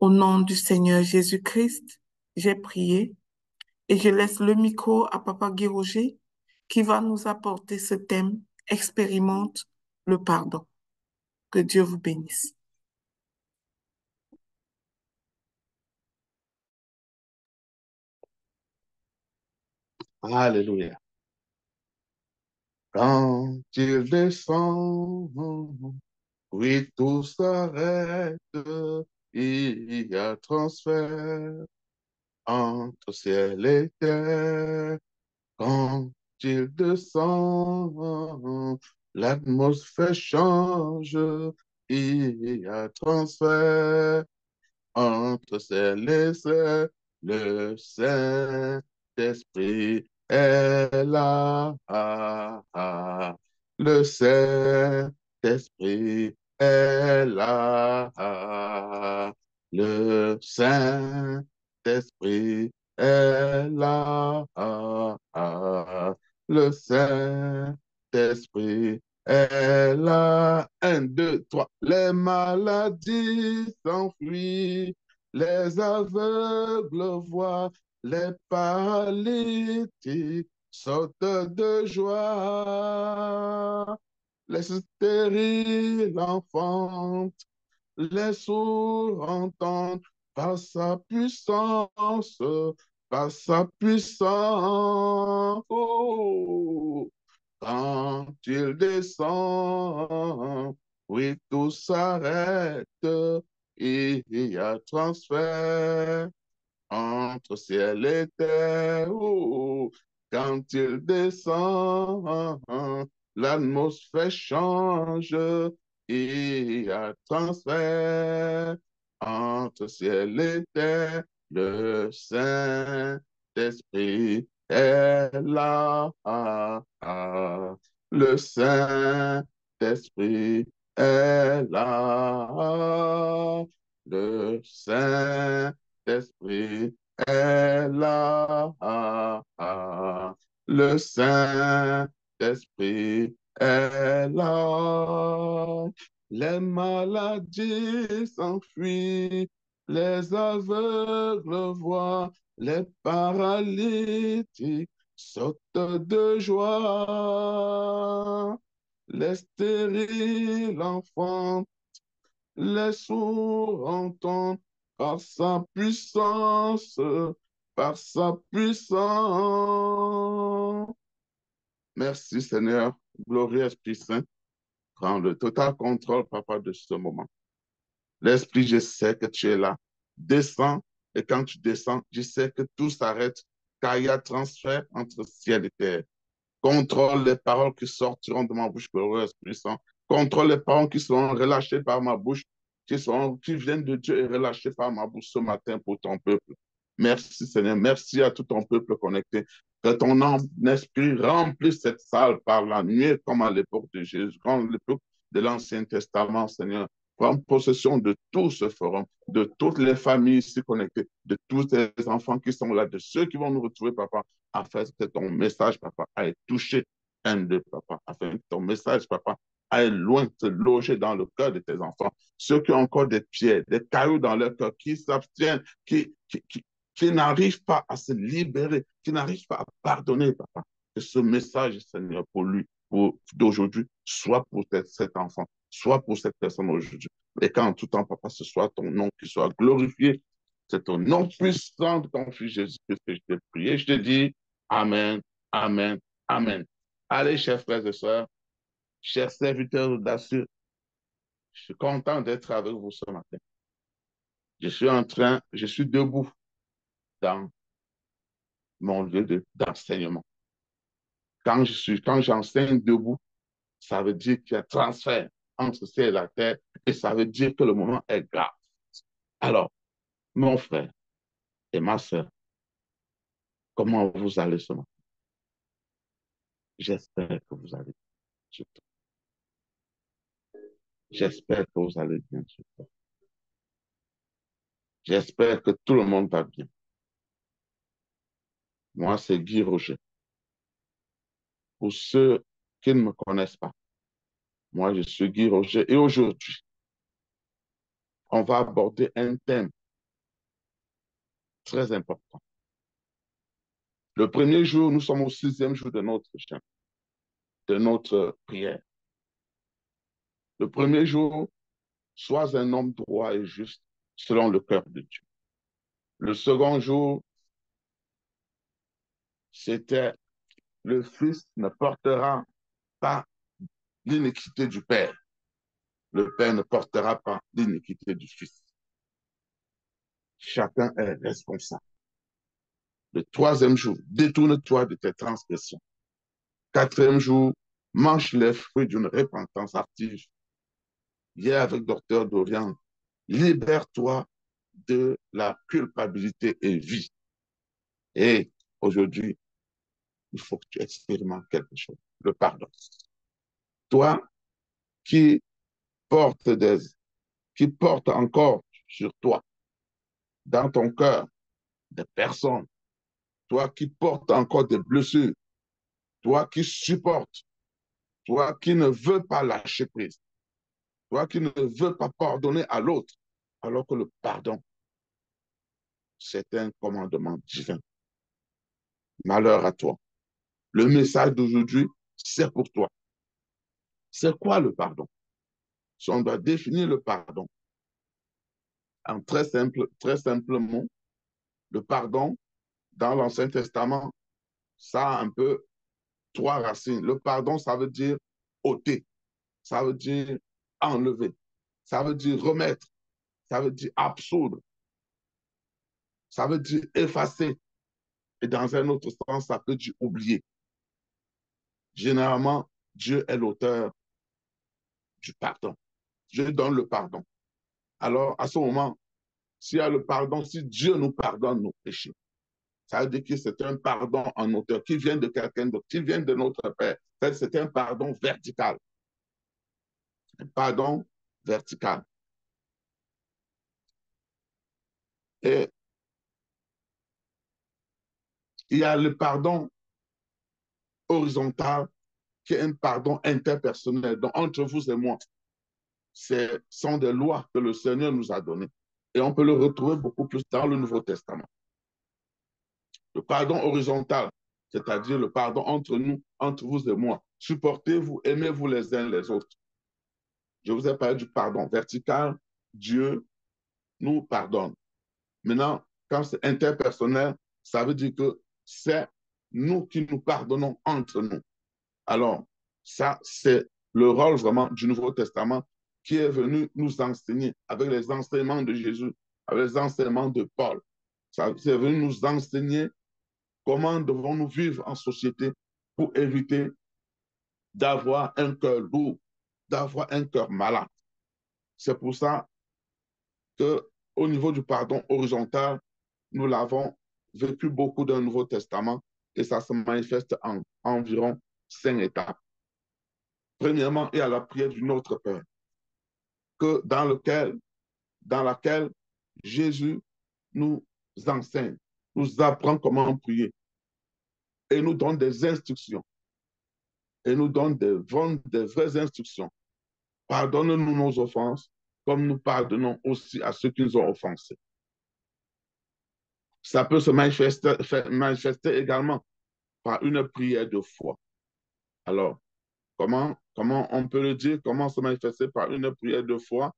Au nom du Seigneur Jésus-Christ, j'ai prié et je laisse le micro à Papa Guy Roger qui va nous apporter ce thème, expérimente le pardon. Que Dieu vous bénisse. Alléluia. Quand il descend, oui, tout s'arrête. Il y a transfert entre ciel et terre. Quand il descend, l'atmosphère change. Il y a transfert entre ciel et ciel. Le Saint-Esprit est là. Le Saint-Esprit est là. Le Saint-Esprit est là. Le Saint-Esprit est là. Un, deux, trois. Les maladies s'enfuient. Les aveugles voient, les paralytiques sautent de joie. Les stériles enfantent, les sourds entendent par sa puissance, par sa puissance. Oh, quand il descend, oui, tout s'arrête. Il y a transfert entre ciel et terre. Oh, quand il descend, l'atmosphère change. Il y a transfert entre ciel et terre. Le Saint-Esprit est là. Le Saint-Esprit est là. Le Saint-Esprit est là. Le Saint-Esprit est là. Les maladies s'enfuient, les aveugles voient, les paralytiques sautent de joie. Les stériles enfants, les sourds entendent par sa puissance, par sa puissance. Merci Seigneur, glorieux Esprit Saint, prends le total contrôle, Papa, de ce moment. L'Esprit, je sais que tu es là. Descends, et quand tu descends, je sais que tout s'arrête, car il y a transfert entre ciel et terre. Contrôle les paroles qui sortiront de ma bouche, glorieux Esprit Saint. Contrôle les paroles qui seront relâchées par ma bouche, qui viennent de Dieu et relâchées par ma bouche ce matin pour ton peuple. Merci Seigneur, merci à tout ton peuple connecté. Que ton esprit remplisse cette salle par la nuit comme à l'époque de Jésus, comme à l'époque de l'Ancien Testament, Seigneur. Prends possession de tout ce forum, de toutes les familles ici connectées, de tous les enfants qui sont là, de ceux qui vont nous retrouver, Papa, afin que ton message, Papa, aille toucher un d'eux, Papa, afin que ton message, Papa, aille loin se loger dans le cœur de tes enfants. Ceux qui ont encore des pierres, des cailloux dans leur cœur, qui s'abstiennent, qui n'arrivent pas à se libérer, qui n'arrivent pas à pardonner, Papa. Que ce message, Seigneur, pour lui, pour d'aujourd'hui, soit pour cet enfant, soit pour cette personne aujourd'hui. Et qu'en tout temps, Papa, ce soit ton nom qui soit glorifié. C'est au nom puissant de ton Fils Jésus-Christ que je t'ai prié. Je te dis Amen, Amen, Amen. Allez, chers frères et sœurs, chers serviteurs audacieux, je suis content d'être avec vous ce matin. Je suis debout dans mon lieu d'enseignement. Quand j'enseigne debout, ça veut dire qu'il y a transfert entre ciel et la terre et ça veut dire que le moment est grave. Alors, mon frère et ma soeur, comment vous allez ce matin? J'espère que vous allez bien. J'espère que vous allez bien. J'espère que tout le monde va bien. Moi, c'est Guy Roger. Pour ceux qui ne me connaissent pas, moi, je suis Guy Roger et aujourd'hui, on va aborder un thème Très important. Le premier jour, nous sommes au 6e jour de notre jeûne, de notre prière. Le premier jour, sois un homme droit et juste selon le cœur de Dieu. Le second jour, c'était le Fils ne portera pas l'iniquité du Père. Le Père ne portera pas l'iniquité du Fils. Chacun est responsable. Le troisième jour, détourne-toi de tes transgressions. Quatrième jour, mange les fruits d'une repentance active. Hier avec Docteur Dorian, libère-toi de la culpabilité et vis. Et aujourd'hui, il faut que tu expérimentes quelque chose, le pardon. Toi qui portes qui porte encore sur toi, dans ton cœur, des personnes, toi qui portes encore des blessures, toi qui supportes, toi qui ne veux pas lâcher prise, toi qui ne veux pas pardonner à l'autre, alors que le pardon, c'est un commandement divin. Malheur à toi. Le message d'aujourd'hui, c'est pour toi. C'est quoi le pardon? Si on doit définir le pardon, en très simplement, le pardon, dans l'Ancien Testament, ça a un peu trois racines. Le pardon, ça veut dire ôter, ça veut dire enlever, ça veut dire remettre, ça veut dire absoudre, ça veut dire effacer. Et dans un autre sens, ça peut dire oublier. Généralement, Dieu est l'auteur du pardon. Dieu donne le pardon. Alors, à ce moment, s'il y a le pardon, si Dieu nous pardonne nos péchés, ça veut dire que c'est un pardon en auteur qui vient de quelqu'un d'autre, qui vient de notre Père. C'est un pardon vertical. Un pardon vertical. Et il y a le pardon horizontal qui est un pardon interpersonnel. Donc, entre vous et moi, ce sont des lois que le Seigneur nous a données. Et on peut le retrouver beaucoup plus dans le Nouveau Testament. Le pardon horizontal, c'est-à-dire le pardon entre nous, entre vous et moi. Supportez-vous, aimez-vous les uns les autres. Je vous ai parlé du pardon vertical. Dieu nous pardonne. Maintenant, quand c'est interpersonnel, ça veut dire que c'est nous qui nous pardonnons entre nous. Alors, ça, c'est le rôle vraiment du Nouveau Testament qui est venu nous enseigner avec les enseignements de Jésus, avec les enseignements de Paul. Ça, c'est venu nous enseigner comment devons-nous vivre en société pour éviter d'avoir un cœur lourd, d'avoir un cœur malade. C'est pour ça qu'au niveau du pardon horizontal, nous l'avons vécu beaucoup dans le Nouveau Testament et ça se manifeste en environ 5 étapes. Premièrement, il y a la prière du Notre Père, que dans laquelle Jésus nous enseigne, nous apprend comment prier et nous donne des instructions et nous donne des vraies instructions. Pardonne-nous nos offenses comme nous pardonnons aussi à ceux qui nous ont offensés. Ça peut se manifester également par une prière de foi. Alors, comment on peut le dire? Comment se manifester par une prière de foi?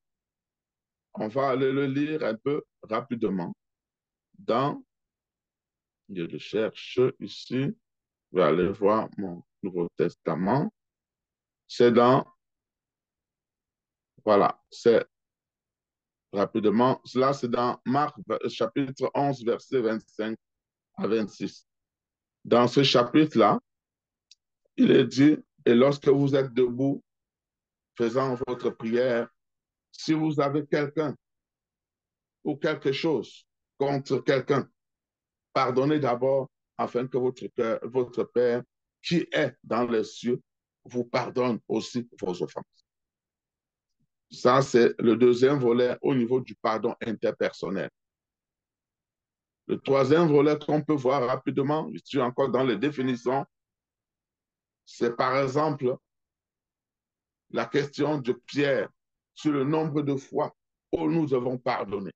On va aller le lire un peu rapidement dans, je le cherche ici, je vais aller voir mon Nouveau Testament. C'est dans, voilà, c'est rapidement, cela c'est dans Marc chapitre 11, verset 25 à 26. Dans ce chapitre-là, il est dit, et lorsque vous êtes debout, faisant votre prière, si vous avez quelqu'un ou quelque chose contre quelqu'un, pardonnez d'abord afin que votre Père qui est dans les cieux vous pardonne aussi vos offenses. Ça, c'est le deuxième volet au niveau du pardon interpersonnel. Le troisième volet qu'on peut voir rapidement, je suis encore dans les définitions, c'est par exemple la question de Pierre sur le nombre de fois où nous devons pardonner.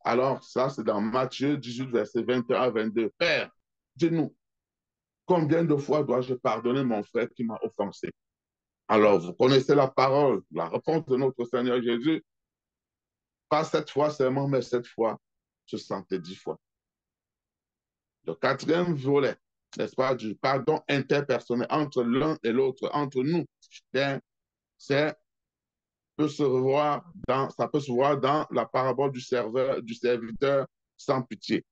Alors, ça, c'est dans Matthieu 18, verset 21 à 22. Père, dis-nous, combien de fois dois-je pardonner mon frère qui m'a offensé? Alors, vous connaissez la parole, la réponse de notre Seigneur Jésus. Pas 7 fois seulement, mais 7 fois, 70 fois. Le quatrième volet, n'est-ce pas, du pardon interpersonnel entre l'un et l'autre, entre nous, c'est ça peut se voir dans la parabole du serviteur sans pitié.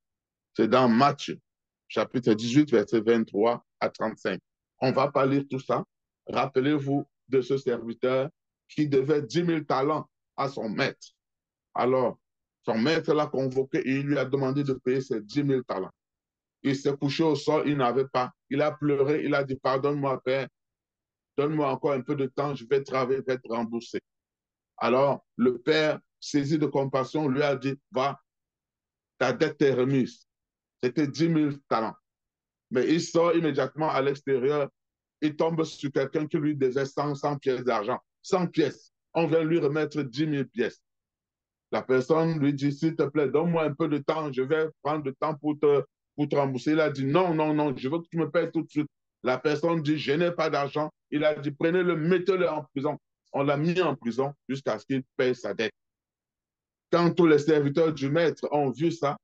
C'est dans Matthieu, chapitre 18, verset 23 à 35. On ne va pas lire tout ça. Rappelez-vous de ce serviteur qui devait 10 000 talents à son maître. Alors, son maître l'a convoqué et il lui a demandé de payer ses 10 000 talents. Il s'est couché au sol, il n'avait pas. Il a pleuré, il a dit, pardonne-moi, Père, donne-moi encore un peu de temps, je vais travailler, je vais te rembourser. Alors, le père, saisi de compassion, lui a dit, va, ta dette est remise. C'était 10 000 talents. Mais il sort immédiatement à l'extérieur, il tombe sur quelqu'un qui lui devait 100 pièces d'argent. 100 pièces. On vient lui remettre 10 000 pièces. La personne lui dit, s'il te plaît, donne-moi un peu de temps, je vais prendre le temps pour te rembourser. Il a dit, non, non, non, je veux que tu me payes tout de suite. La personne dit, je n'ai pas d'argent. Il a dit, prenez-le, mettez-le en prison. On l'a mis en prison jusqu'à ce qu'il paye sa dette. Quand tous les serviteurs du maître ont vu ça,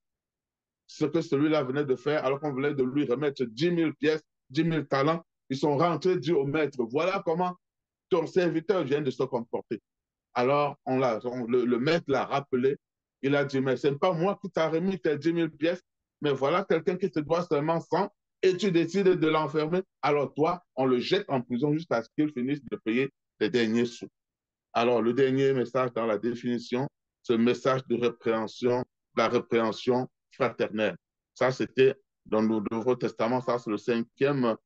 ce que celui-là venait de faire, alors qu'on voulait de lui remettre 10 000 pièces, 10 000 talents, ils sont rentrés, dit au maître, voilà comment ton serviteur vient de se comporter. Alors, le maître l'a rappelé, il a dit, mais ce n'est pas moi qui t'a remis tes 10 000 pièces, mais voilà quelqu'un qui te doit seulement 100 et tu décides de l'enfermer. Alors toi, on le jette en prison jusqu'à ce qu'il finisse de payer les derniers sous. Alors, le dernier message dans la définition, ce message de répréhension, la répréhension fraternelle. Ça, c'était dans le Nouveau Testament, ça, c'est le 5e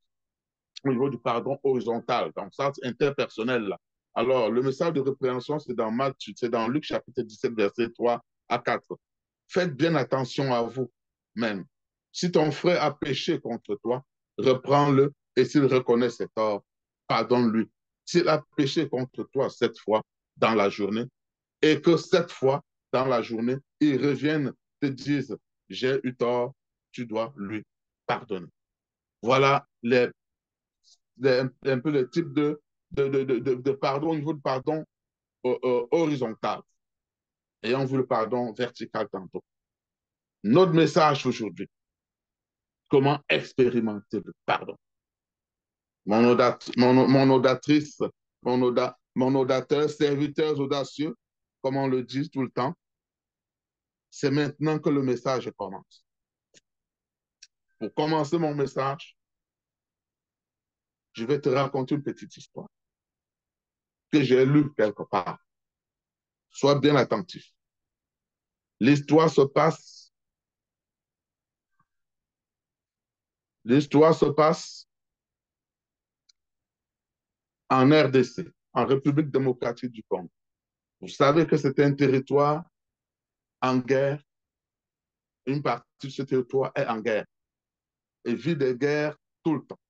au niveau du pardon horizontal, donc ça, c'est interpersonnel. Là. Alors, le message de répréhension, c'est dans Matthieu, c'est dans Luc chapitre 17, verset 3 à 4. Faites bien attention à vous même. Si ton frère a péché contre toi, reprends-le et s'il reconnaît ses torts, pardonne-lui. S'il a péché contre toi 7 fois dans la journée et que 7 fois dans la journée, il revienne, te dise, j'ai eu tort, tu dois lui pardonner. Voilà un peu le type de pardon au niveau de pardon horizontal. Et on veut le pardon vertical tantôt. Notre message aujourd'hui, comment expérimenter le pardon. Mon audatrice, mon audateur, serviteurs audacieux, comme on le dit tout le temps, c'est maintenant que le message commence. Pour commencer mon message, je vais te raconter une petite histoire que j'ai lue quelque part. Sois bien attentif. L'histoire se passe, l'histoire se passe en RDC, en République démocratique du Congo. Vous savez que c'est un territoire en guerre. Une partie de ce territoire est en guerre et vit des guerres tout le temps.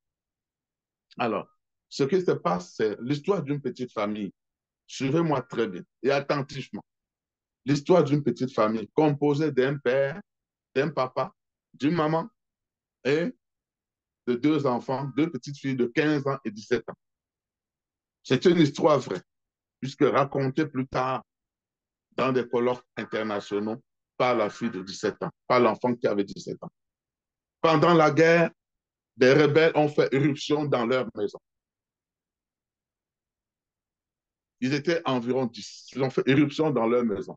Alors, ce qui se passe, c'est l'histoire d'une petite famille. Suivez-moi très bien et attentivement. L'histoire d'une petite famille composée d'un père, d'un papa, d'une maman et de 2 enfants, 2 petites filles de 15 ans et 17 ans. C'est une histoire vraie, puisque racontée plus tard dans des colloques internationaux par la fille de 17 ans, par l'enfant qui avait 17 ans. Pendant la guerre, des rebelles ont fait éruption dans leur maison. Ils étaient environ 10. Ils ont fait éruption dans leur maison.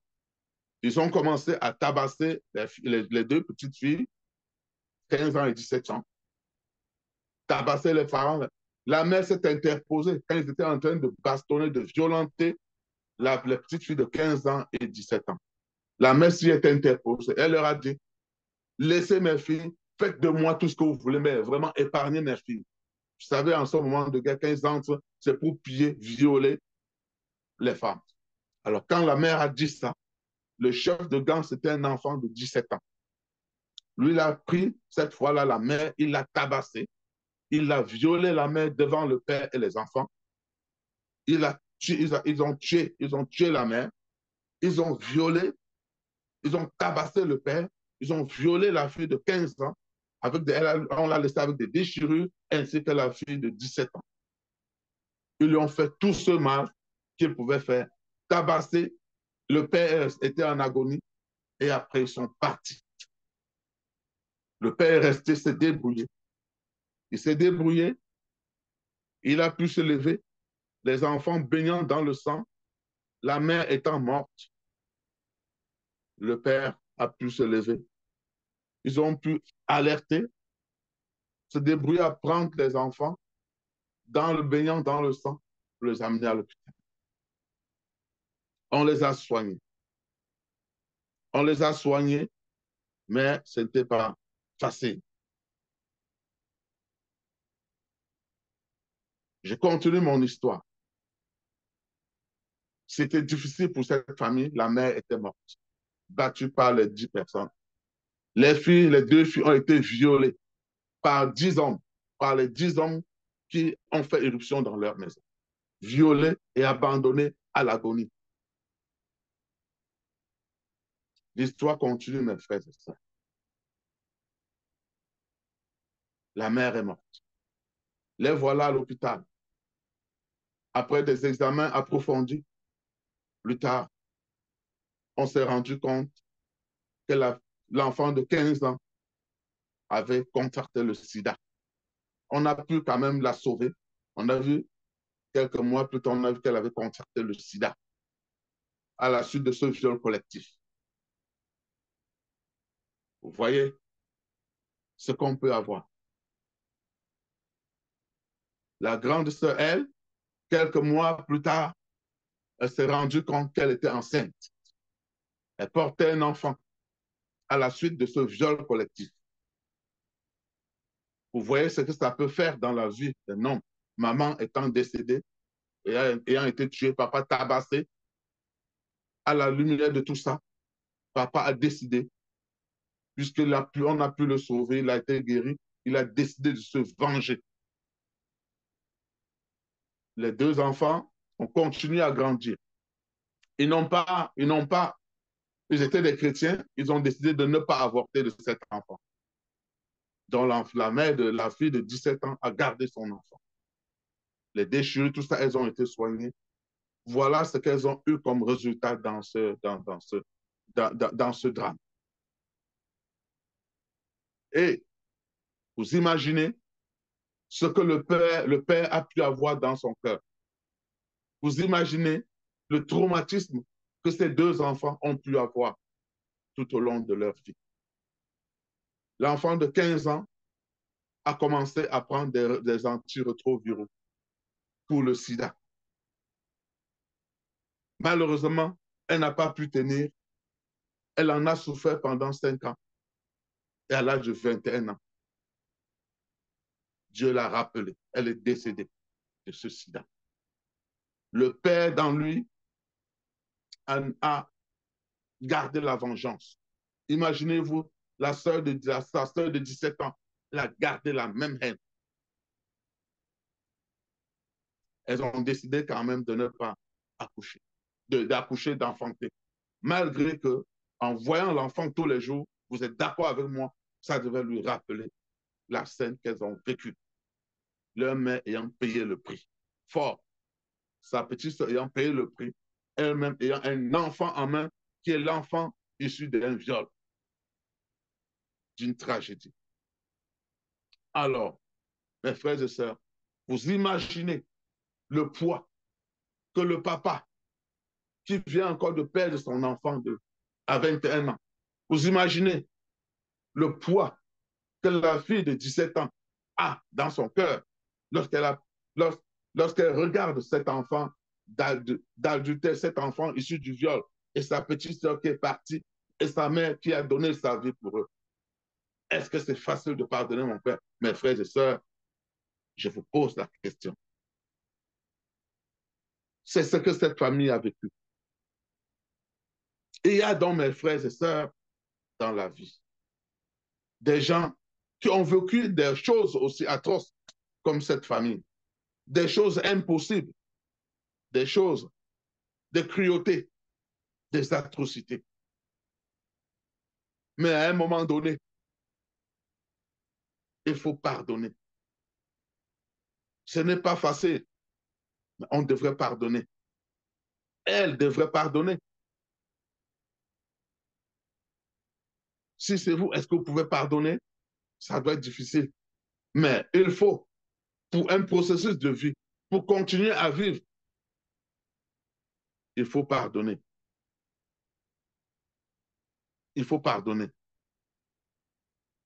Ils ont commencé à tabasser les 2 petites filles, 15 ans et 17 ans, tabasser les parents. La mère s'est interposée quand ils étaient en train de bastonner, de violenter les petites filles de 15 ans et 17 ans. La mère s'y est interposée. Elle leur a dit, laissez mes filles, faites de moi tout ce que vous voulez, mais vraiment épargnez mes filles. Vous savez, en ce moment de guerre, quand ils entrent, c'est pour piller, violer les femmes. Alors, quand la mère a dit ça, le chef de gang, c'était un enfant de 17 ans. Lui, il a pris, cette fois-là, la mère, il l'a tabassée. Il a violé la mère devant le père et les enfants. Ils ont tué la mère. Ils ont violé Ils ont tabassé le père, ils ont violé la fille de 15 ans, on l'a laissée avec des déchirures, ainsi que la fille de 17 ans. Ils lui ont fait tout ce mal qu'ils pouvaient faire. Tabasser, le père était en agonie, et après ils sont partis. Le père est resté se débrouiller. Il s'est débrouillé, il a pu se lever, les enfants baignant dans le sang, la mère étant morte. Le père a pu se lever. Ils ont pu alerter, se débrouiller à prendre les enfants dans le baignant dans le sang, pour les amener à l'hôpital. On les a soignés. On les a soignés, mais ce n'était pas facile. Je continue mon histoire. C'était difficile pour cette famille. La mère était morte, battue par les 10 personnes. Les 2 filles ont été violées par 10 hommes, par les 10 hommes qui ont fait éruption dans leur maison. Violées et abandonnées à l'agonie. L'histoire continue, mes frères et sœurs. La mère est morte. Les voilà à l'hôpital. Après des examens approfondis, plus tard, on s'est rendu compte que l'enfant de 15 ans avait contracté le sida. On a pu quand même la sauver. On a vu quelques mois plus tard, on a vu qu'elle avait contracté le sida à la suite de ce viol collectif. Vous voyez ce qu'on peut avoir. La grande sœur, elle, quelques mois plus tard, elle s'est rendue compte qu'elle était enceinte. Elle portait un enfant à la suite de ce viol collectif. Vous voyez ce que ça peut faire dans la vie d'un homme. Maman étant décédée et ayant été tuée, papa tabassé. À la lumière de tout ça, papa a décidé, puisqu'on a pu le sauver, il a été guéri, il a décidé de se venger. Les 2 enfants ont continué à grandir. Ils étaient des chrétiens, ils ont décidé de ne pas avorter de cet enfant. Donc la mère de la fille de 17 ans a gardé son enfant. Les déchirures, tout ça, elles ont été soignées. Voilà ce qu'elles ont eu comme résultat dans ce drame. Et vous imaginez ce que le père a pu avoir dans son cœur. Vous imaginez le traumatisme que ces 2 enfants ont pu avoir tout au long de leur vie. L'enfant de 15 ans a commencé à prendre des antirétroviraux pour le sida. Malheureusement, elle n'a pas pu tenir. Elle en a souffert pendant 5 ans. Et à l'âge de 21 ans, Dieu l'a rappelée. Elle est décédée de ce sida. Le père dans lui a gardé la vengeance. Imaginez-vous, sa sœur de 17 ans, elle a gardé la même haine. Elles ont décidé quand même de ne pas accoucher, d'accoucher, d'enfanter. Malgré que, en voyant l'enfant tous les jours, vous êtes d'accord avec moi, ça devait lui rappeler la scène qu'elles ont vécue. Leur mère ayant payé le prix fort, sa petite soeur ayant payé le prix, elle-même ayant un enfant en main qui est l'enfant issu d'un viol, d'une tragédie. Alors, mes frères et sœurs, vous imaginez le poids que le papa, qui vient encore de perdre son enfant à 21 ans, vous imaginez le poids que la fille de 17 ans a dans son cœur lorsqu'elle regarde cet enfant d'adultère, cet enfant issu du viol, et sa petite soeur qui est partie, et sa mère qui a donné sa vie pour eux. Est-ce que c'est facile de pardonner, mon père? Mes frères et sœurs, je vous pose la question. C'est ce que cette famille a vécu. Et il y a donc, mes frères et sœurs, dans la vie, des gens qui ont vécu des choses aussi atroces comme cette famille, des choses impossibles, des choses de cruauté, des atrocités. Mais à un moment donné, il faut pardonner. Ce n'est pas facile, mais on devrait pardonner. Elle devrait pardonner. Si c'est vous, est-ce que vous pouvez pardonner? Ça doit être difficile. Mais il faut, pour un processus de vie, pour continuer à vivre, il faut pardonner. Il faut pardonner.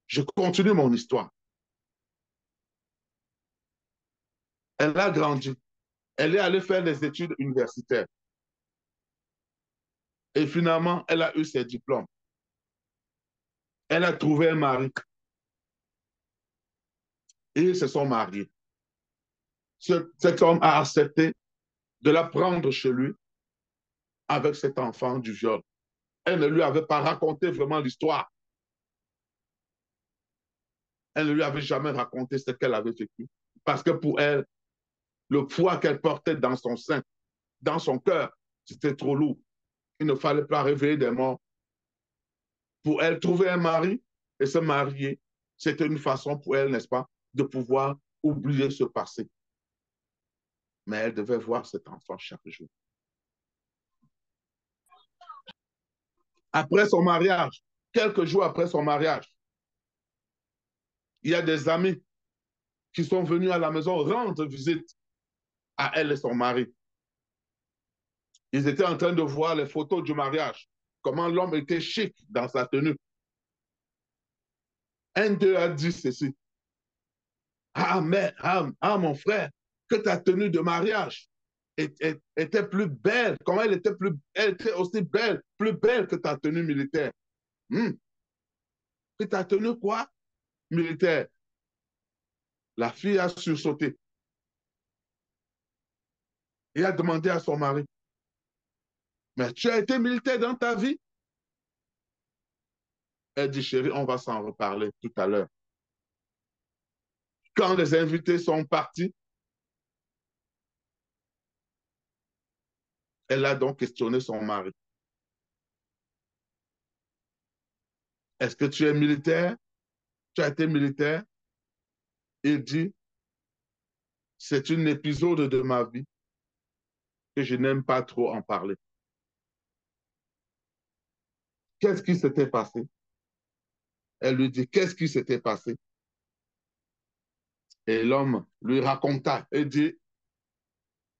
Je continue mon histoire. Elle a grandi. Elle est allée faire des études universitaires. Et finalement, elle a eu ses diplômes. Elle a trouvé un mari. Et ils se sont mariés. Cet homme a accepté de la prendre chez lui avec cet enfant du viol. Elle ne lui avait pas raconté vraiment l'histoire. Elle ne lui avait jamais raconté ce qu'elle avait vécu. Parce que pour elle, le poids qu'elle portait dans son sein, dans son cœur, c'était trop lourd. Il ne fallait pas réveiller des morts. Pour elle, trouver un mari et se marier, c'était une façon pour elle, n'est-ce pas, de pouvoir oublier ce passé. Mais elle devait voir cet enfant chaque jour. Après son mariage, quelques jours après son mariage, il y a des amis qui sont venus à la maison rendre visite à elle et son mari. Ils étaient en train de voir les photos du mariage, comment l'homme était chic dans sa tenue. Un d'eux a dit ceci. Ah, mais, mon frère, que ta tenue de mariage était plus belle. Comment elle était aussi belle, plus belle que ta tenue militaire. Que ta tenue quoi? Militaire. La fille a sursauté et a demandé à son mari, mais tu as été militaire dans ta vie? Elle dit, chérie, on va s'en reparler tout à l'heure. Quand les invités sont partis, elle a donc questionné son mari. Est-ce que tu es militaire? Tu as été militaire? Il dit, c'est un épisode de ma vie que je n'aime pas trop en parler. Qu'est-ce qui s'était passé? Elle lui dit, qu'est-ce qui s'était passé? Et l'homme lui raconta et dit,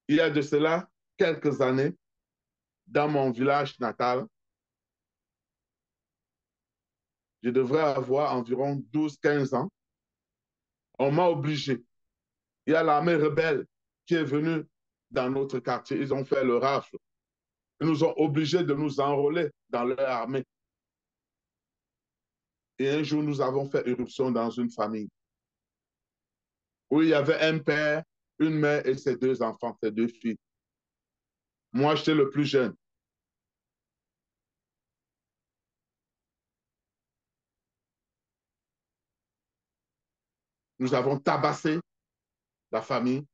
il y a de cela quelques années, dans mon village natal, je devrais avoir environ 12, 15 ans, on m'a obligé. Il y a l'armée rebelle qui est venue dans notre quartier. Ils ont fait le rafle. Ils nous ont obligés de nous enrôler dans leur armée. Et un jour, nous avons fait irruption dans une famille où il y avait un père, une mère et ses 2 enfants, ses 2 filles. Moi, j'étais le plus jeune. Nous avons tabassé la famille.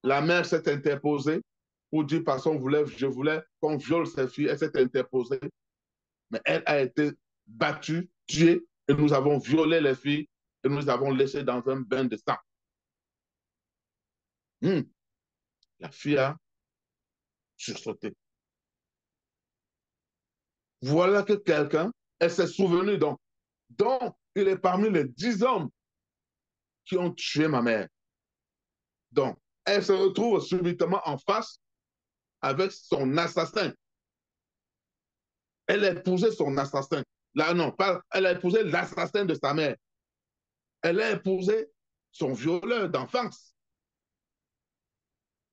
La mère s'est interposée pour dire parce qu'on voulait, je voulais qu'on viole ses filles. Elle s'est interposée, mais elle a été battue, tuée, et nous avons violé les filles et nous avons laissé dans un bain de sang. La fille a sursauté. Voilà que quelqu'un, elle s'est souvenue donc il est parmi les 10 hommes qui ont tué ma mère. Donc, elle se retrouve subitement en face avec son assassin. Elle a épousé son assassin. Là, non, pas, elle a épousé l'assassin de sa mère. Elle a épousé son violeur d'enfance.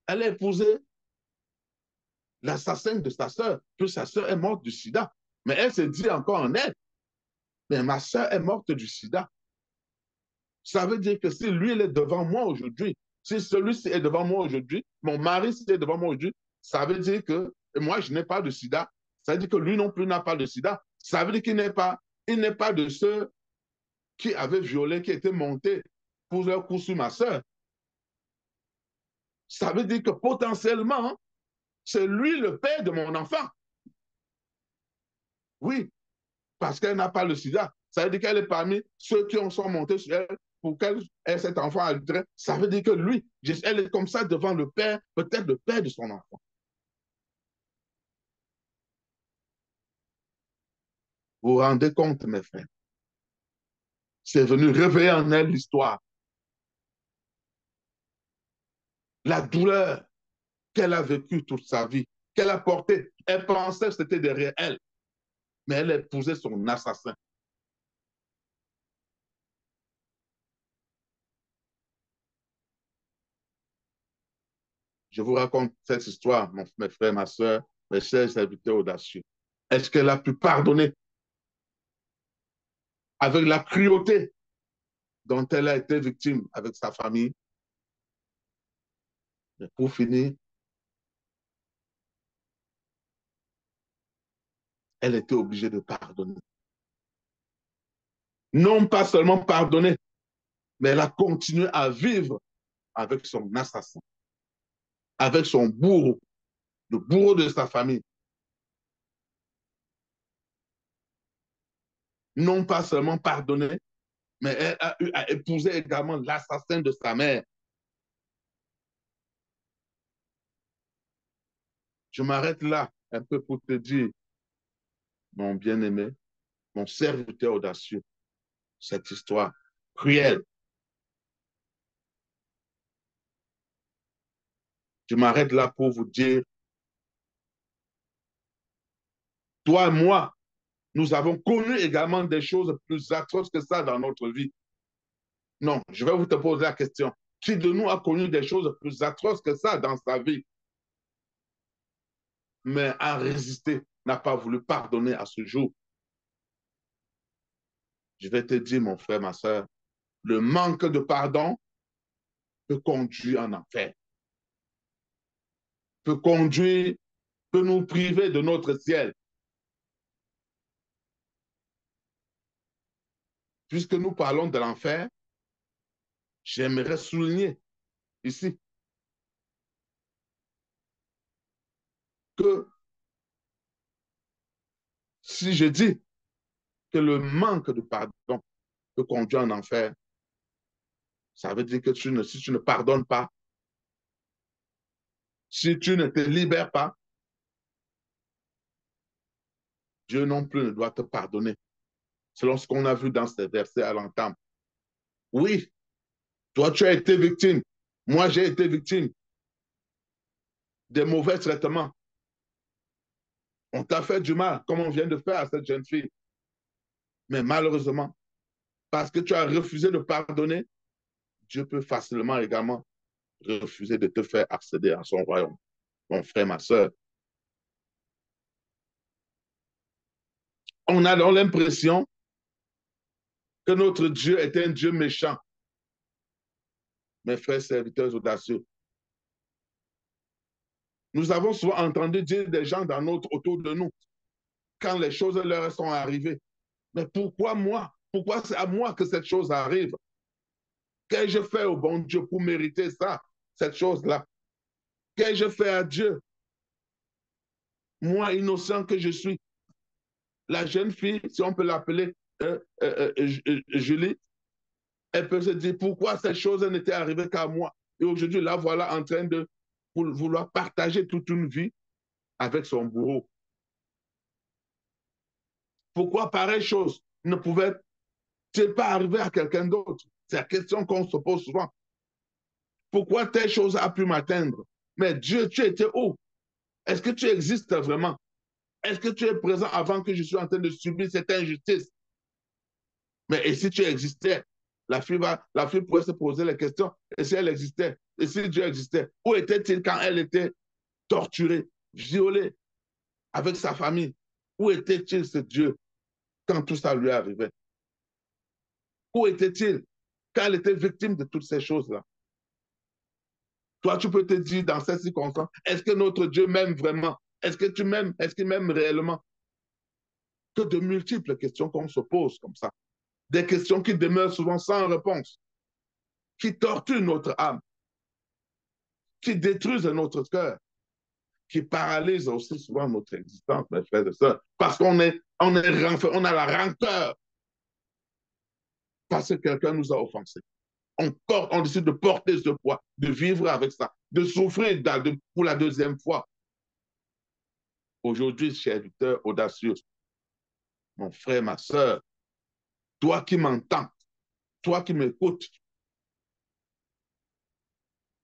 Elle a épousé l'assassin de sa sœur, puis sa sœur est morte du sida. Mais elle se dit encore en elle, mais ma sœur est morte du sida. Ça veut dire que si lui, il est devant moi aujourd'hui, si celui-ci est devant moi aujourd'hui, mon mari est devant moi aujourd'hui, ça veut dire que moi, je n'ai pas de sida. Ça veut dire que lui non plus n'a pas de sida. Ça veut dire qu'il n'est pas de ceux qui avaient violé, qui étaient montés pour leur coup sur ma sœur. Ça veut dire que potentiellement, c'est lui le père de mon enfant. Oui, parce qu'elle n'a pas le sida. Ça veut dire qu'elle est parmi ceux qui sont montés sur elle pour qu'elle ait cet enfant adultère. Ça veut dire que lui, elle est comme ça devant le père, peut-être le père de son enfant. Vous vous rendez compte, mes frères? C'est venu réveiller en elle l'histoire. La douleur qu'elle a vécue toute sa vie, qu'elle a portée. Elle pensait que c'était derrière elle, mais elle épousait son assassin. Je vous raconte cette histoire, mes frères, ma soeur, mes chers invités audacieux. Est-ce qu'elle a pu pardonner avec la cruauté dont elle a été victime avec sa famille? Et pour finir, elle était obligée de pardonner. Non pas seulement pardonner, mais elle a continué à vivre avec son assassin, avec son bourreau, le bourreau de sa famille. Non pas seulement pardonner, mais elle a eu à épouser également l'assassin de sa mère. Je m'arrête là un peu pour te dire, mon bien-aimé, mon serviteur audacieux, cette histoire cruelle. Je m'arrête là pour vous dire, toi et moi, nous avons connu également des choses plus atroces que ça dans notre vie. Non, je vais vous te poser la question. Qui de nous a connu des choses plus atroces que ça dans sa vie, mais a résisté, n'a pas voulu pardonner à ce jour? Je vais te dire, mon frère, ma soeur, le manque de pardon peut conduire en enfer, peut conduire, peut nous priver de notre ciel. Puisque nous parlons de l'enfer, j'aimerais souligner ici que si je dis que le manque de pardon peut conduire en enfer, ça veut dire que si tu ne pardonnes pas, si tu ne te libères pas, Dieu non plus ne doit te pardonner. Selon ce qu'on a vu dans ces versets à l'entame. Oui, toi, tu as été victime. Moi, j'ai été victime des mauvais traitements. On t'a fait du mal, comme on vient de faire à cette jeune fille. Mais malheureusement, parce que tu as refusé de pardonner, Dieu peut facilement également refuser de te faire accéder à son royaume. Mon frère, ma soeur, on a donc l'impression que notre Dieu est un Dieu méchant. Mes frères serviteurs audacieux, nous avons souvent entendu dire des gens autour de nous, quand les choses leur sont arrivées, mais pourquoi moi? Pourquoi c'est à moi que cette chose arrive? Qu'ai-je fait au bon Dieu pour mériter ça, cette chose-là? Qu'ai-je fait à Dieu? Moi, innocent que je suis, la jeune fille, si on peut l'appeler Julie, elle peut se dire pourquoi ces choses n'étaient arrivées qu'à moi. Et aujourd'hui, la voilà en train de vouloir partager toute une vie avec son bourreau. Pourquoi pareille chose ne pouvait-il pas arriver à quelqu'un d'autre? C'est la question qu'on se pose souvent. Pourquoi telle chose a pu m'atteindre? Mais Dieu, tu étais où? Est-ce que tu existes vraiment? Est-ce que tu es présent avant que je sois en train de subir cette injustice? Mais et si tu existais, la fille pourrait se poser la question, et si elle existait? Et si Dieu existait? Où était-il quand elle était torturée, violée avec sa famille? Où était-il ce Dieu quand tout ça lui arrivait? Où était-il quand elle était victime de toutes ces choses-là? Toi, tu peux te dire dans ces circonstances, est-ce que notre Dieu m'aime vraiment? Est-ce que tu m'aimes? Est-ce qu'il m'aime réellement? Que de multiples questions qu'on se pose comme ça. Des questions qui demeurent souvent sans réponse, qui torturent notre âme, qui détruisent notre cœur, qui paralysent aussi souvent notre existence, mes frères et sœurs, parce qu'on est On a la rancœur parce que quelqu'un nous a offensés. On décide de porter ce poids, de vivre avec ça, de souffrir pour la deuxième fois. Aujourd'hui, serviteur audacieux, mon frère, ma soeur, toi qui m'entends, toi qui m'écoutes,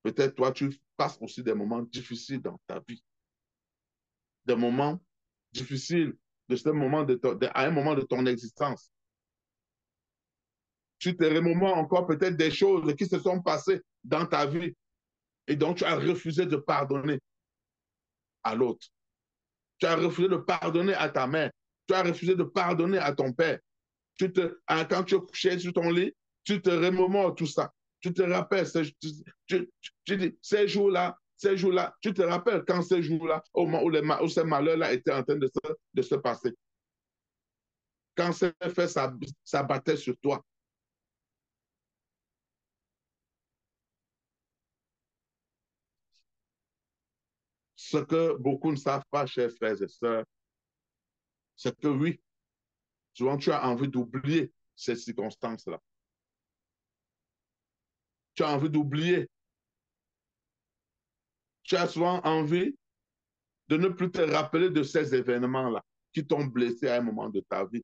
peut-être toi, tu passes aussi des moments difficiles dans ta vie. Des moments difficiles à un moment de ton existence. Tu te remémores encore peut-être des choses qui se sont passées dans ta vie et donc tu as refusé de pardonner à l'autre. Tu as refusé de pardonner à ta mère. Tu as refusé de pardonner à ton père. Quand tu es couché sur ton lit, tu te remémores tout ça. Tu te rappelles, tu dis, ces jours-là, tu te rappelles quand ces jours-là, au moment où ces malheurs-là étaient en train de se passer. Quand ces faits s'abattaient sur toi. Ce que beaucoup ne savent pas, chers frères et sœurs, c'est que oui, souvent tu as envie d'oublier ces circonstances-là. Tu as envie d'oublier. Tu as souvent envie de ne plus te rappeler de ces événements-là qui t'ont blessé à un moment de ta vie.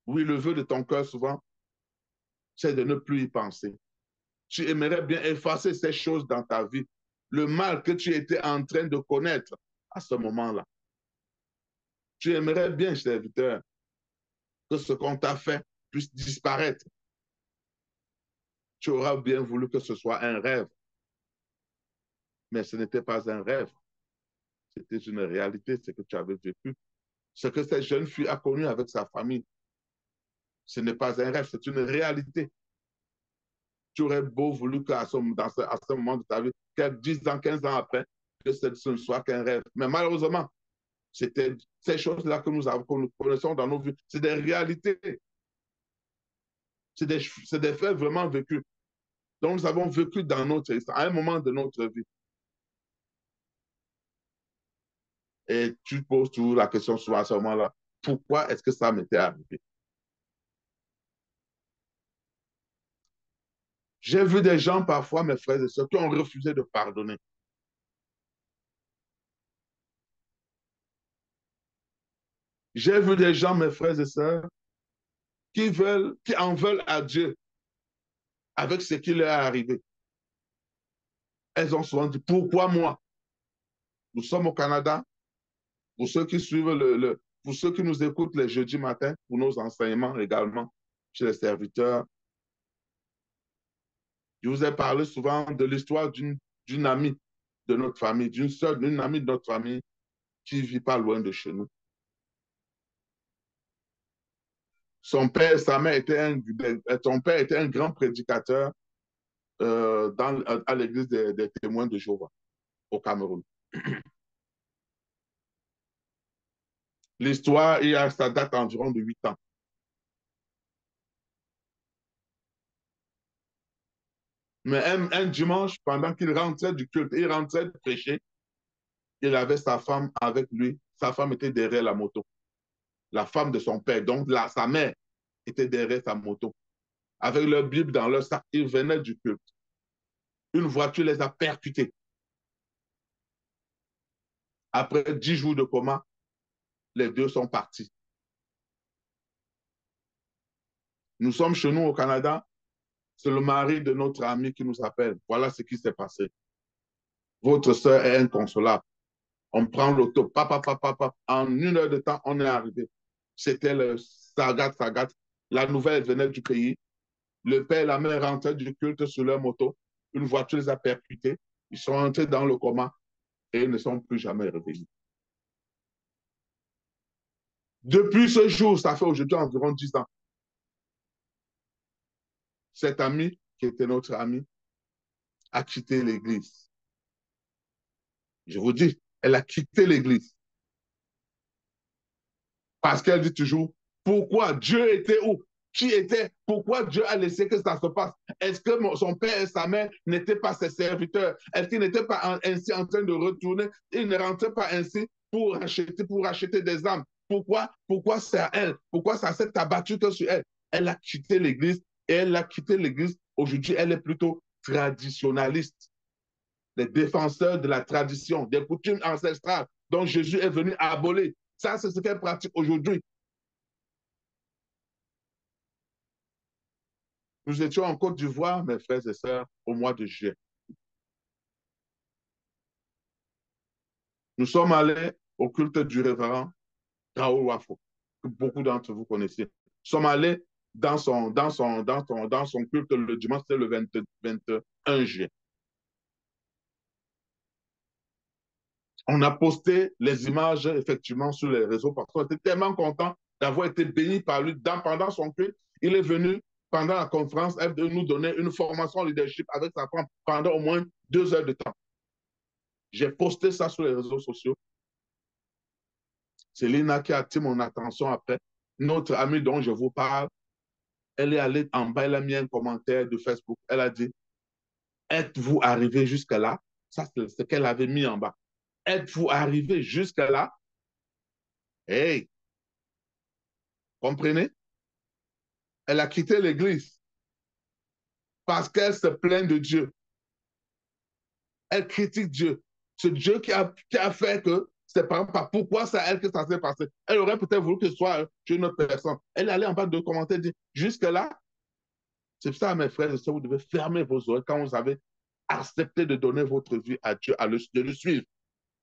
Oui, le vœu de ton cœur, souvent, c'est de ne plus y penser. Tu aimerais bien effacer ces choses dans ta vie, le mal que tu étais en train de connaître à ce moment-là. Tu aimerais bien, serviteur, que ce qu'on t'a fait puisse disparaître. Tu auras bien voulu que ce soit un rêve, mais ce n'était pas un rêve. C'était une réalité, ce que tu avais vécu. Ce que cette jeune fille a connu avec sa famille, ce n'est pas un rêve, c'est une réalité. Tu aurais beau voulu qu'à ce moment de ta vie, 10 ans, 15 ans après, que ce ne soit qu'un rêve. Mais malheureusement, c'était ces choses-là que nous connaissons dans nos vies. C'est des réalités. C'est des faits vraiment vécus. Donc, nous avons vécu dans notre histoire, à un moment de notre vie. Et tu poses toujours la question souvent à ce moment-là, pourquoi est-ce que ça m'était arrivé? J'ai vu des gens parfois, mes frères et sœurs, qui ont refusé de pardonner. J'ai vu des gens, mes frères et sœurs, qui en veulent à Dieu avec ce qui leur est arrivé. Elles ont souvent dit, pourquoi moi? Nous sommes au Canada. Pour ceux qui suivent pour ceux qui nous écoutent les jeudis matins, pour nos enseignements également chez les serviteurs, je vous ai parlé souvent de l'histoire d'une amie de notre famille, d'une amie de notre famille qui ne vit pas loin de chez nous. Son père était un grand prédicateur à l'église des témoins de Jéhovah au Cameroun. L'histoire, ça date environ de 8 ans. Mais un dimanche, pendant qu'il rentrait du culte, il rentrait de prêcher, il avait sa femme avec lui. Sa femme était derrière la moto. La femme de son père, donc sa mère, était derrière sa moto. Avec leur Bible dans leur sac, ils venaient du culte. Une voiture les a percutés. Après 10 jours de coma, les deux sont partis. Nous sommes chez nous au Canada. C'est le mari de notre ami qui nous appelle. Voilà ce qui s'est passé. Votre soeur est inconsolable. On prend l'auto, papa. En 1 heure de temps, on est arrivé. C'était le Sagat. La nouvelle venait du pays. Le père et la mère rentraient du culte sur leur moto. Une voiture les a percutés. Ils sont entrés dans le coma et ils ne sont plus jamais revenus. Depuis ce jour, ça fait aujourd'hui environ 10 ans. Cette amie, qui était notre amie, a quitté l'église. Je vous dis, elle a quitté l'église. Parce qu'elle dit toujours, pourquoi Dieu était où? Qui était? Pourquoi Dieu a laissé que ça se passe? Est-ce que son père et sa mère n'étaient pas ses serviteurs? Est-ce qu'ils n'étaient pas ainsi en train de retourner? Ils ne rentraient pas ainsi pour acheter des âmes. Pourquoi c'est à elle? Pourquoi ça s'est abattu que sur elle? Elle a quitté l'Église et elle a quitté l'Église. Aujourd'hui, elle est plutôt traditionnaliste. Les défenseurs de la tradition, des coutumes ancestrales dont Jésus est venu abolir. Ça, c'est ce qu'elle pratique aujourd'hui. Nous étions en Côte d'Ivoire, mes frères et sœurs, au mois de juillet. Nous sommes allés au culte du révérend Raoul Wafo, que beaucoup d'entre vous connaissez. Nous sommes allés dans son culte le dimanche, c'est le 21 juillet. On a posté les images effectivement sur les réseaux parce qu'on était tellement contents d'avoir été bénis par lui pendant son culte. Il est venu pendant la conférence de nous donner une formation leadership avec sa femme pendant au moins 2 heures de temps. J'ai posté ça sur les réseaux sociaux. C'est Lina qui a attiré mon attention après. Notre amie dont je vous parle, elle est allée en bas, elle a mis un commentaire de Facebook. Elle a dit, êtes-vous arrivé jusque là? Ça, c'est ce qu'elle avait mis en bas. Êtes-vous arrivé jusque là? Hey, comprenez? Elle a quitté l'église parce qu'elle se plaint de Dieu. Elle critique Dieu. Ce Dieu qui a fait que c'est par exemple pourquoi c'est à elle que ça s'est passé. Elle aurait peut-être voulu que ce soit chez une autre personne. Elle est allée en bas de commentaires et dit, jusque-là, c'est ça, mes frères et sœurs, vous devez fermer vos oreilles quand vous avez accepté de donner votre vie à Dieu, de le suivre.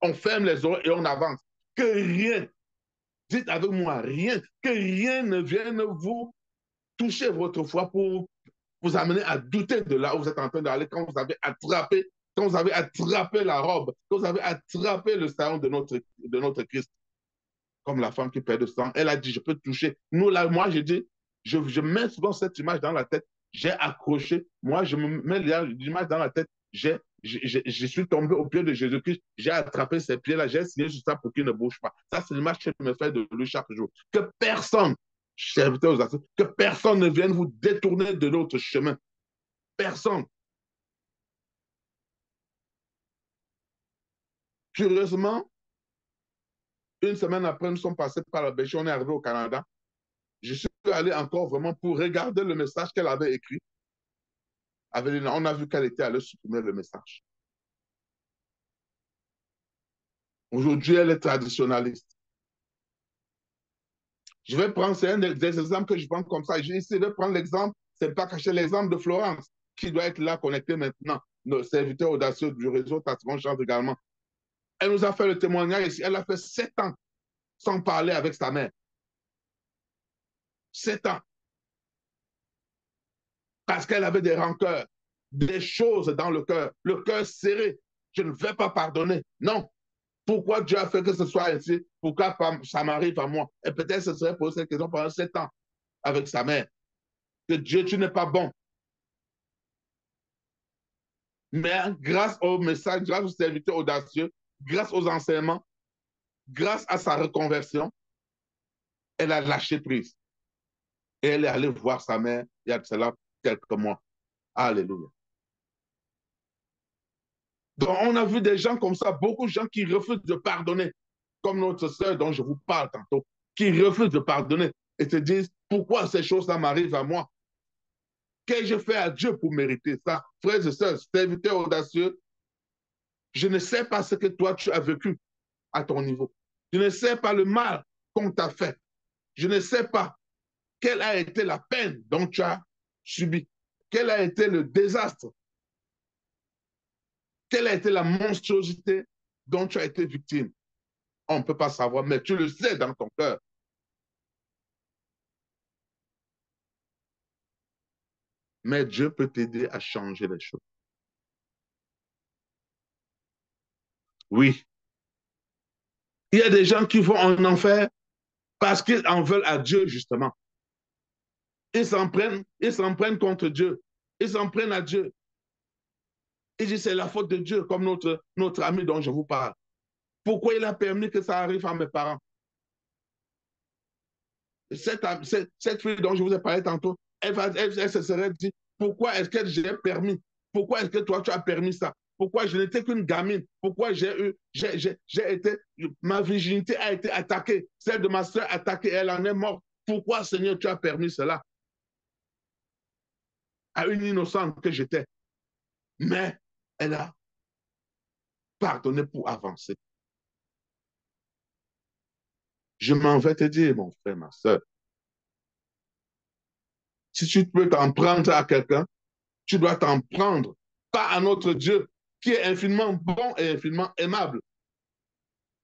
On ferme les oreilles et on avance. Que rien, dites avec moi, rien, que rien ne vienne vous toucher votre foi pour vous amener à douter de là où vous êtes en train d'aller quand vous avez attrapé la robe, quand vous avez attrapé le sang de notre Christ. Comme la femme qui perd de sang, elle a dit, je peux toucher. Nous, là, moi, j'ai dit, je mets souvent cette image dans la tête. J'ai accroché. Moi, je me mets l'image dans la tête. Je suis tombé au pied de Jésus-Christ. J'ai attrapé ses pieds-là. J'ai signé sur ça pour qu'il ne bouge pas. Ça, c'est l'image que je me fais de lui chaque jour. Que personne, serviteur aux assassins, que personne ne vienne vous détourner de notre chemin. Personne. Curieusement, une semaine après, nous sommes passés par la Belgique. On est arrivé au Canada. Je suis allé encore vraiment pour regarder le message qu'elle avait écrit. On a vu qu'elle était allée supprimer le message. Aujourd'hui, elle est traditionnaliste. Je vais prendre, c'est un des exemples que je prends comme ça. J'ai essayé de prendre l'exemple, c'est pas cacher l'exemple de Florence, qui doit être là connectée maintenant. Nos serviteurs audacieux du réseau Tatron chante également. Elle nous a fait le témoignage ici. Elle a fait 7 ans sans parler avec sa mère. 7 ans. Parce qu'elle avait des rancœurs, des choses dans le cœur serré. Je ne vais pas pardonner. Non. Pourquoi Dieu a fait que ce soit ainsi? Pourquoi ça m'arrive à moi? Et peut-être ce serait pour cette question pendant 7 ans avec sa mère. Que Dieu, tu n'es pas bon. Mais grâce au message, grâce aux serviteurs audacieux, grâce aux enseignements, grâce à sa reconversion, elle a lâché prise. Et elle est allée voir sa mère il y a de cela quelques mois. Alléluia. Donc, on a vu des gens comme ça, beaucoup de gens qui refusent de pardonner, comme notre sœur dont je vous parle tantôt, qui refusent de pardonner et se disent, pourquoi ces choses-là m'arrivent à moi? Qu'ai-je fait à Dieu pour mériter ça? Frères et sœurs, serviteurs audacieux, je ne sais pas ce que toi tu as vécu à ton niveau. Je ne sais pas le mal qu'on t'a fait. Je ne sais pas quelle a été la peine dont tu as subi. Quel a été le désastre. Quelle a été la monstruosité dont tu as été victime. On ne peut pas savoir, mais tu le sais dans ton cœur. Mais Dieu peut t'aider à changer les choses. Oui. Il y a des gens qui vont en enfer parce qu'ils en veulent à Dieu, justement. Ils s'en prennent contre Dieu. Ils s'en prennent à Dieu. Ils disent c'est la faute de Dieu, comme notre ami dont je vous parle. Pourquoi il a permis que ça arrive à mes parents? Cette fille dont je vous ai parlé tantôt, elle se serait dit, pourquoi est-ce que j'ai permis? Pourquoi est-ce que toi, tu as permis ça? pourquoi je n'étais qu'une gamine, pourquoi ma virginité a été attaquée, celle de ma soeur attaquée, elle en est morte. Pourquoi, Seigneur, tu as permis cela à une innocente que j'étais? Mais elle a pardonné pour avancer. Je m'en vais te dire, mon frère, ma soeur, si tu peux t'en prendre à quelqu'un, tu dois t'en prendre, pas à notre Dieu, qui est infiniment bon et infiniment aimable,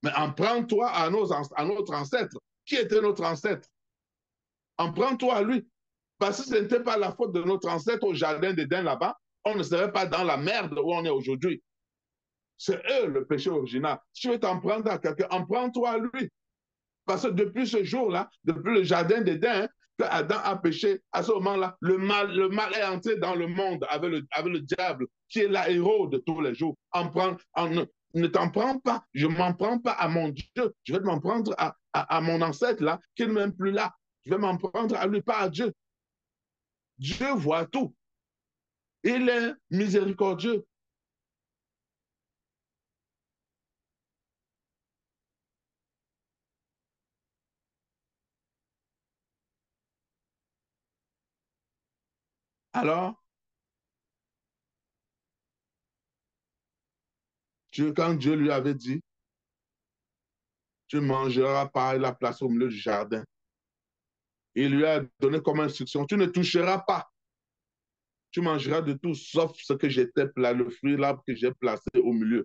mais en prends-toi à notre ancêtre. Qui était notre ancêtre? En prends-toi à lui. Parce que ce n'était pas la faute de notre ancêtre au jardin d'Éden là-bas, on ne serait pas dans la merde où on est aujourd'hui. C'est eux le péché original. Si tu veux t'en prendre à quelqu'un, en prends-toi à lui. Parce que depuis ce jour-là, depuis le jardin d'Éden, que Adam a péché, à ce moment-là, le mal est entré dans le monde avec le diable, qui est la héros de tous les jours. Ne t'en prends pas, je ne m'en prends pas à mon Dieu, je vais m'en prendre à mon ancêtre là, qui n'est même plus là. Je vais m'en prendre à lui, pas à Dieu. Dieu voit tout. Il est miséricordieux. Alors, quand Dieu lui avait dit, tu mangeras par la place au milieu du jardin, il lui a donné comme instruction, tu ne toucheras pas. Tu mangeras de tout sauf ce que j'étais, le fruit, l'arbre que j'ai placé au milieu.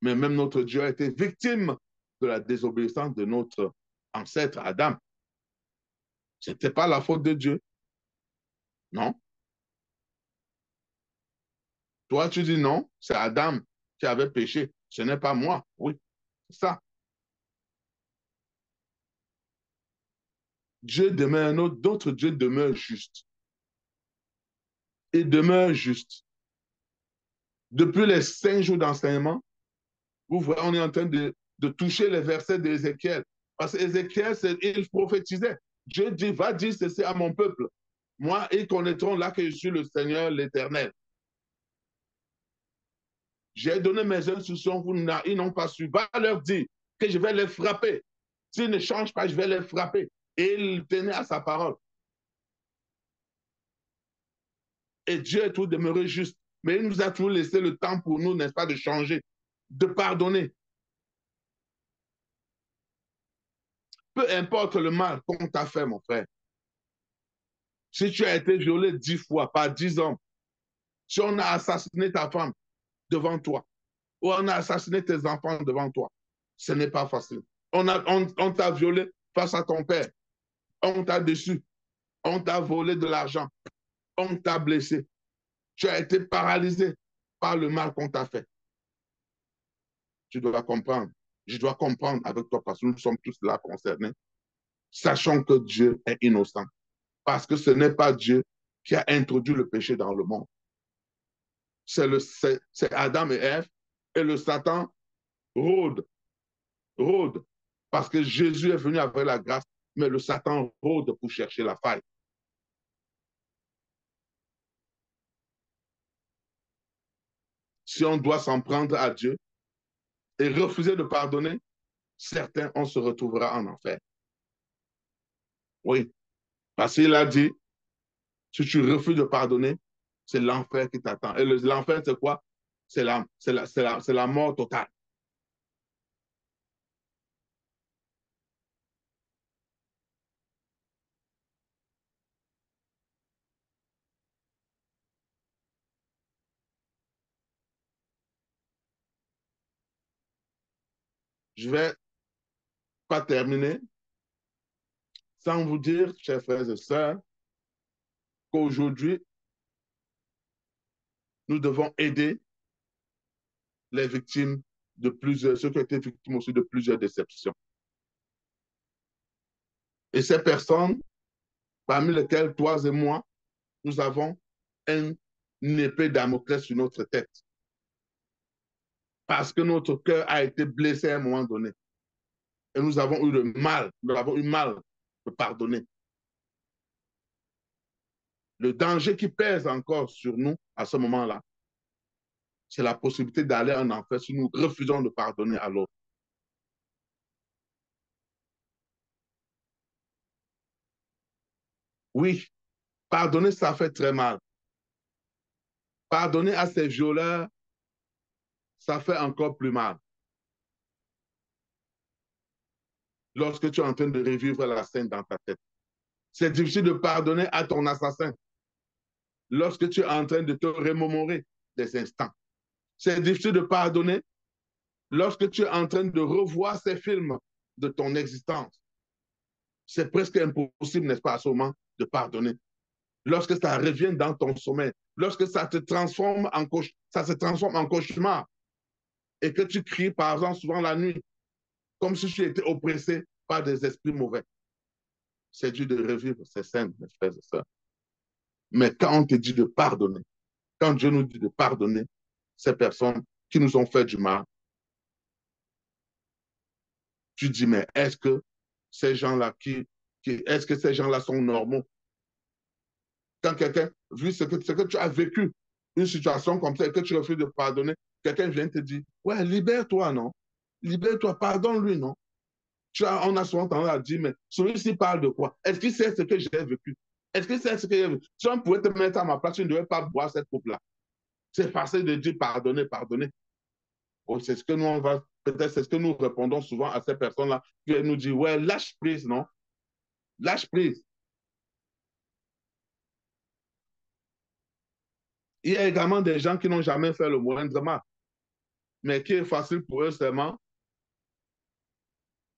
Mais même notre Dieu a été victime de la désobéissance de notre ancêtre Adam. Ce n'était pas la faute de Dieu. Non. Toi, tu dis non, c'est Adam qui avait péché. Ce n'est pas moi. Oui, c'est ça. Dieu demeure, notre Dieu demeure juste. Il demeure juste. Depuis les 5 jours d'enseignement, vous voyez, on est en train de toucher les versets d'Ézéchiel. Parce qu'Ézéchiel, il prophétisait. Dieu dit, va dire ceci à mon peuple. Moi, ils connaîtront là que je suis le Seigneur, l'Éternel. J'ai donné mes instructions, ils n'ont pas su. Va leur dire que je vais les frapper. S'ils ne changent pas, je vais les frapper. Et il tenait à sa parole. Et Dieu est tout demeuré juste. Mais il nous a toujours laissé le temps pour nous, n'est-ce pas, de changer, de pardonner. Peu importe le mal qu'on t'a fait, mon frère. Si tu as été violé 10 fois par 10 hommes, si on a assassiné ta femme devant toi, ou on a assassiné tes enfants devant toi, ce n'est pas facile. On t'a violé face à ton père, on t'a déçu, on t'a volé de l'argent, on t'a blessé. Tu as été paralysé par le mal qu'on t'a fait. Tu dois comprendre. Je dois comprendre avec toi parce que nous sommes tous là concernés. Sachant que Dieu est innocent. Parce que ce n'est pas Dieu qui a introduit le péché dans le monde. C'est Adam et Ève. Et le Satan rôde, rôde. Parce que Jésus est venu avec la grâce, mais le Satan rôde pour chercher la faille. Si on doit s'en prendre à Dieu et refuser de pardonner, certains, on se retrouvera en enfer. Oui, parce qu'il a dit, si tu refuses de pardonner, c'est l'enfer qui t'attend. Et l'enfer, c'est quoi? C'est la mort totale. Je vais pas terminer sans vous dire, chers frères et sœurs, qu'aujourd'hui, nous devons aider les victimes de plusieurs, ceux qui ont été victimes aussi de plusieurs déceptions. Et ces personnes, parmi lesquelles toi et moi, nous avons une épée Damoclès sur notre tête. Parce que notre cœur a été blessé à un moment donné. Et nous avons eu le mal de pardonner. Le danger qui pèse encore sur nous à ce moment-là, c'est la possibilité d'aller en enfer si nous refusons de pardonner à l'autre. Oui, pardonner, ça fait très mal. Pardonner à ces violeurs, ça fait encore plus mal. Lorsque tu es en train de revivre la scène dans ta tête. C'est difficile de pardonner à ton assassin lorsque tu es en train de te remémorer des instants. C'est difficile de pardonner lorsque tu es en train de revoir ces films de ton existence. C'est presque impossible, n'est-ce pas, à ce moment, de pardonner. Lorsque ça revient dans ton sommeil, lorsque ça te transforme en ça se transforme en cauchemar et que tu cries, par exemple, souvent la nuit, comme si tu étais oppressé par des esprits mauvais. C'est dur de revivre ces scènes, mes frères et sœurs. Mais quand on te dit de pardonner, quand Dieu nous dit de pardonner ces personnes qui nous ont fait du mal, tu dis, mais est-ce que ces gens-là est-ce que ces gens-là sont normaux? Quand quelqu'un, vu ce que tu as vécu, une situation comme ça et que tu refuses de pardonner, quelqu'un vient te dire, ouais, libère-toi, non? Libère-toi, pardonne-lui, non? On a souvent tendance à dire, mais celui-ci parle de quoi? Est-ce qu'il sait ce que j'ai vécu? Est-ce qu'il sait ce que j'ai vécu? Si on pouvait te mettre à ma place, tu ne devais pas boire cette coupe-là. C'est facile de dire pardonner, pardonner. Oh, c'est ce que nous, on va, peut-être c'est ce que nous répondons souvent à ces personnes-là qui nous disent, ouais, lâche prise, non? Lâche prise. Il y a également des gens qui n'ont jamais fait le moindre mal, mais qui est facile pour eux seulement.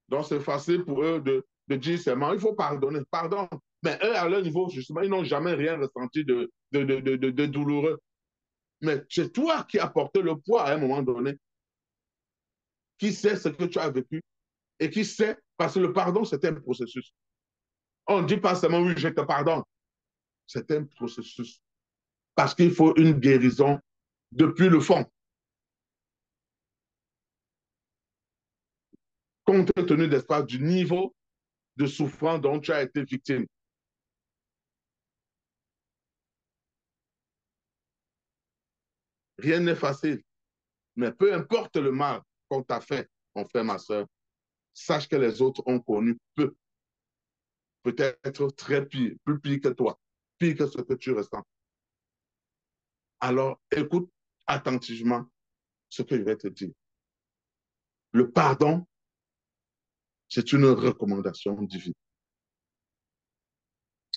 Donc, c'est facile pour eux de dire seulement, il faut pardonner, pardon. Mais eux, à leur niveau, justement, ils n'ont jamais rien ressenti de douloureux. Mais c'est toi qui as porté le poids à un moment donné, qui sait ce que tu as vécu et qui sait, parce que le pardon, c'est un processus. On ne dit pas seulement, oui, je te pardonne. C'est un processus. Parce qu'il faut une guérison depuis le fond. Compte tenu, n'est-ce pas, du niveau de souffrance dont tu as été victime. Rien n'est facile. Mais peu importe le mal qu'on t'a fait, mon frère, ma soeur, sache que les autres ont connu peu, peut-être très pire, plus pire que toi, pire que ce que tu ressens. Alors, écoute attentivement ce que je vais te dire. Le pardon, c'est une recommandation divine.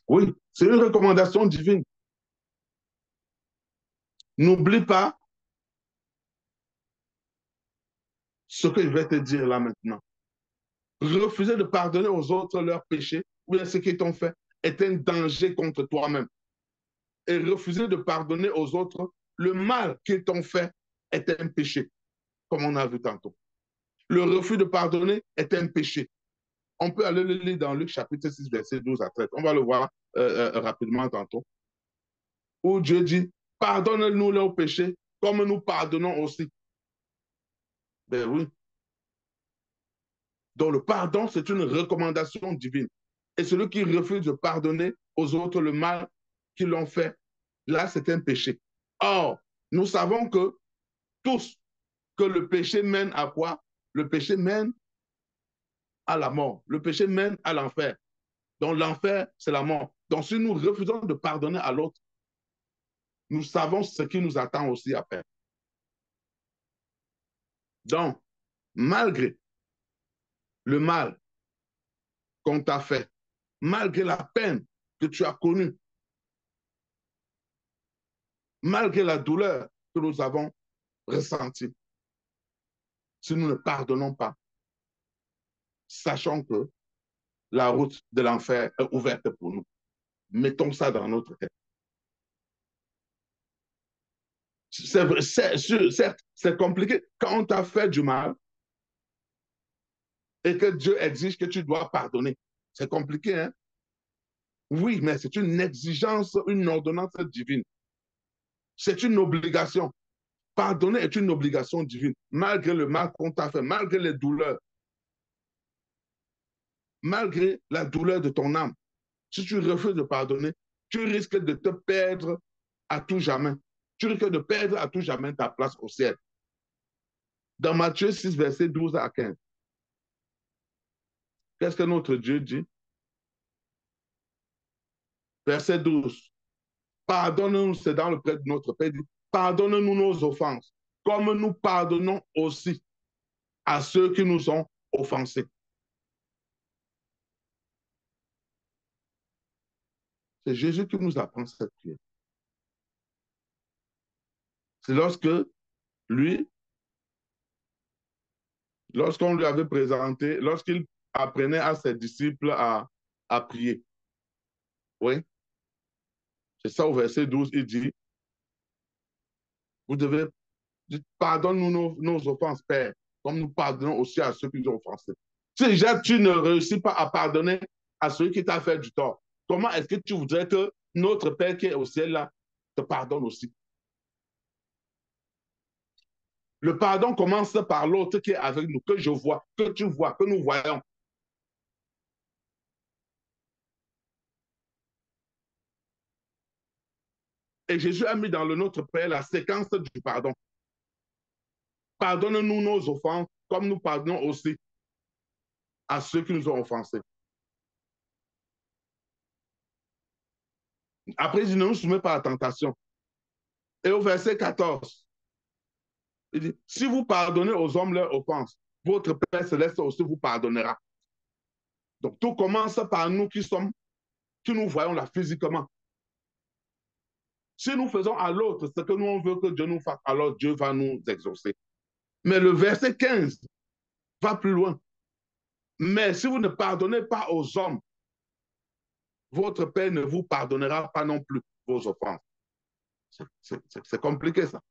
Oui, c'est une recommandation divine. N'oublie pas ce que je vais te dire là maintenant. Refuser de pardonner aux autres leurs péchés ou bien ce qu'ils t'ont fait est un danger contre toi-même. Et refuser de pardonner aux autres le mal qu'ils t'ont fait est un péché, comme on a vu tantôt. Le refus de pardonner est un péché. On peut aller le lire dans Luc chapitre 6, verset 12 à 13. On va le voir rapidement tantôt. Où Dieu dit, pardonne-nous nos péchés comme nous pardonnons aussi. Ben oui. Donc le pardon, c'est une recommandation divine. Et celui qui refuse de pardonner aux autres le mal qu'ils l'ont fait, là, c'est un péché. Or, nous savons que tous, que le péché mène à quoi? Le péché mène à la mort. Le péché mène à l'enfer. Donc l'enfer, c'est la mort. Donc si nous refusons de pardonner à l'autre, nous savons ce qui nous attend aussi après. Donc, malgré le mal qu'on t'a fait, malgré la peine que tu as connue, malgré la douleur que nous avons ressentie, si nous ne pardonnons pas, sachons que la route de l'enfer est ouverte pour nous. Mettons ça dans notre tête. Certes, c'est compliqué. Quand on t'a fait du mal et que Dieu exige que tu dois pardonner, c'est compliqué, hein? Oui, mais c'est une exigence, une ordonnance divine. C'est une obligation. Pardonner est une obligation divine, malgré le mal qu'on t'a fait, malgré les douleurs, malgré la douleur de ton âme. Si tu refuses de pardonner, tu risques de te perdre à tout jamais. tu risques de perdre à tout jamais ta place au ciel. Dans Matthieu 6, verset 12 à 15, qu'est-ce que notre Dieu dit? Verset 12. Pardonne-nous, c'est dans le prêtre de notre Père, dit, pardonne-nous nos offenses, comme nous pardonnons aussi à ceux qui nous ont offensés. C'est Jésus qui nous apprend cette prière. C'est lorsqu'on lui avait présenté, lorsqu'il apprenait à ses disciples à prier. Oui, c'est ça au verset 12, il dit, vous devez dire, pardonne-nous nos offenses, Père, comme nous pardonnons aussi à ceux qui nous ont offensés. Si déjà tu ne réussis pas à pardonner à celui qui t'a fait du tort, comment est-ce que tu voudrais que notre Père qui est au ciel là te pardonne aussi? Le pardon commence par l'autre qui est avec nous, que je vois, que tu vois, que nous voyons. Et Jésus a mis dans le Notre Père la séquence du pardon. Pardonne-nous nos offenses, comme nous pardonnons aussi à ceux qui nous ont offensés. Après, il dit, ne nous soumets pas à la tentation. Et au verset 14, il dit, si vous pardonnez aux hommes leurs offenses, votre Père céleste aussi vous pardonnera. Donc, tout commence par nous qui nous voyons là physiquement. Si nous faisons à l'autre ce que nous on veut que Dieu nous fasse, alors Dieu va nous exaucer. Mais le verset 15 va plus loin. Mais si vous ne pardonnez pas aux hommes, votre Père ne vous pardonnera pas non plus vos offenses. C'est compliqué ça.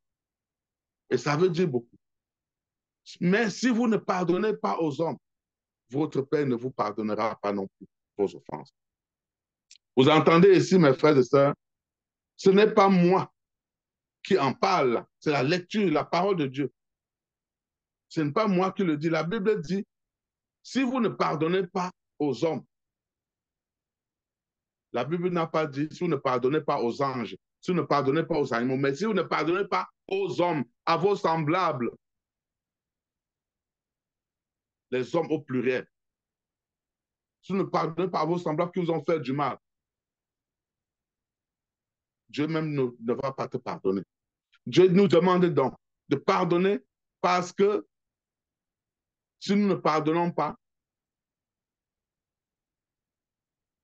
Et ça veut dire beaucoup. Mais si vous ne pardonnez pas aux hommes, votre Père ne vous pardonnera pas non plus vos offenses. Vous entendez ici, mes frères et sœurs, ce n'est pas moi qui en parle, c'est la lecture, la parole de Dieu. Ce n'est pas moi qui le dis. La Bible dit, si vous ne pardonnez pas aux hommes, la Bible n'a pas dit, si vous ne pardonnez pas aux anges, si vous ne pardonnez pas aux animaux, mais si vous ne pardonnez pas aux hommes, à vos semblables, les hommes au pluriel, si vous ne pardonnez pas à vos semblables qui vous ont fait du mal, Dieu même ne va pas te pardonner. Dieu nous demande donc de pardonner parce que si nous ne pardonnons pas,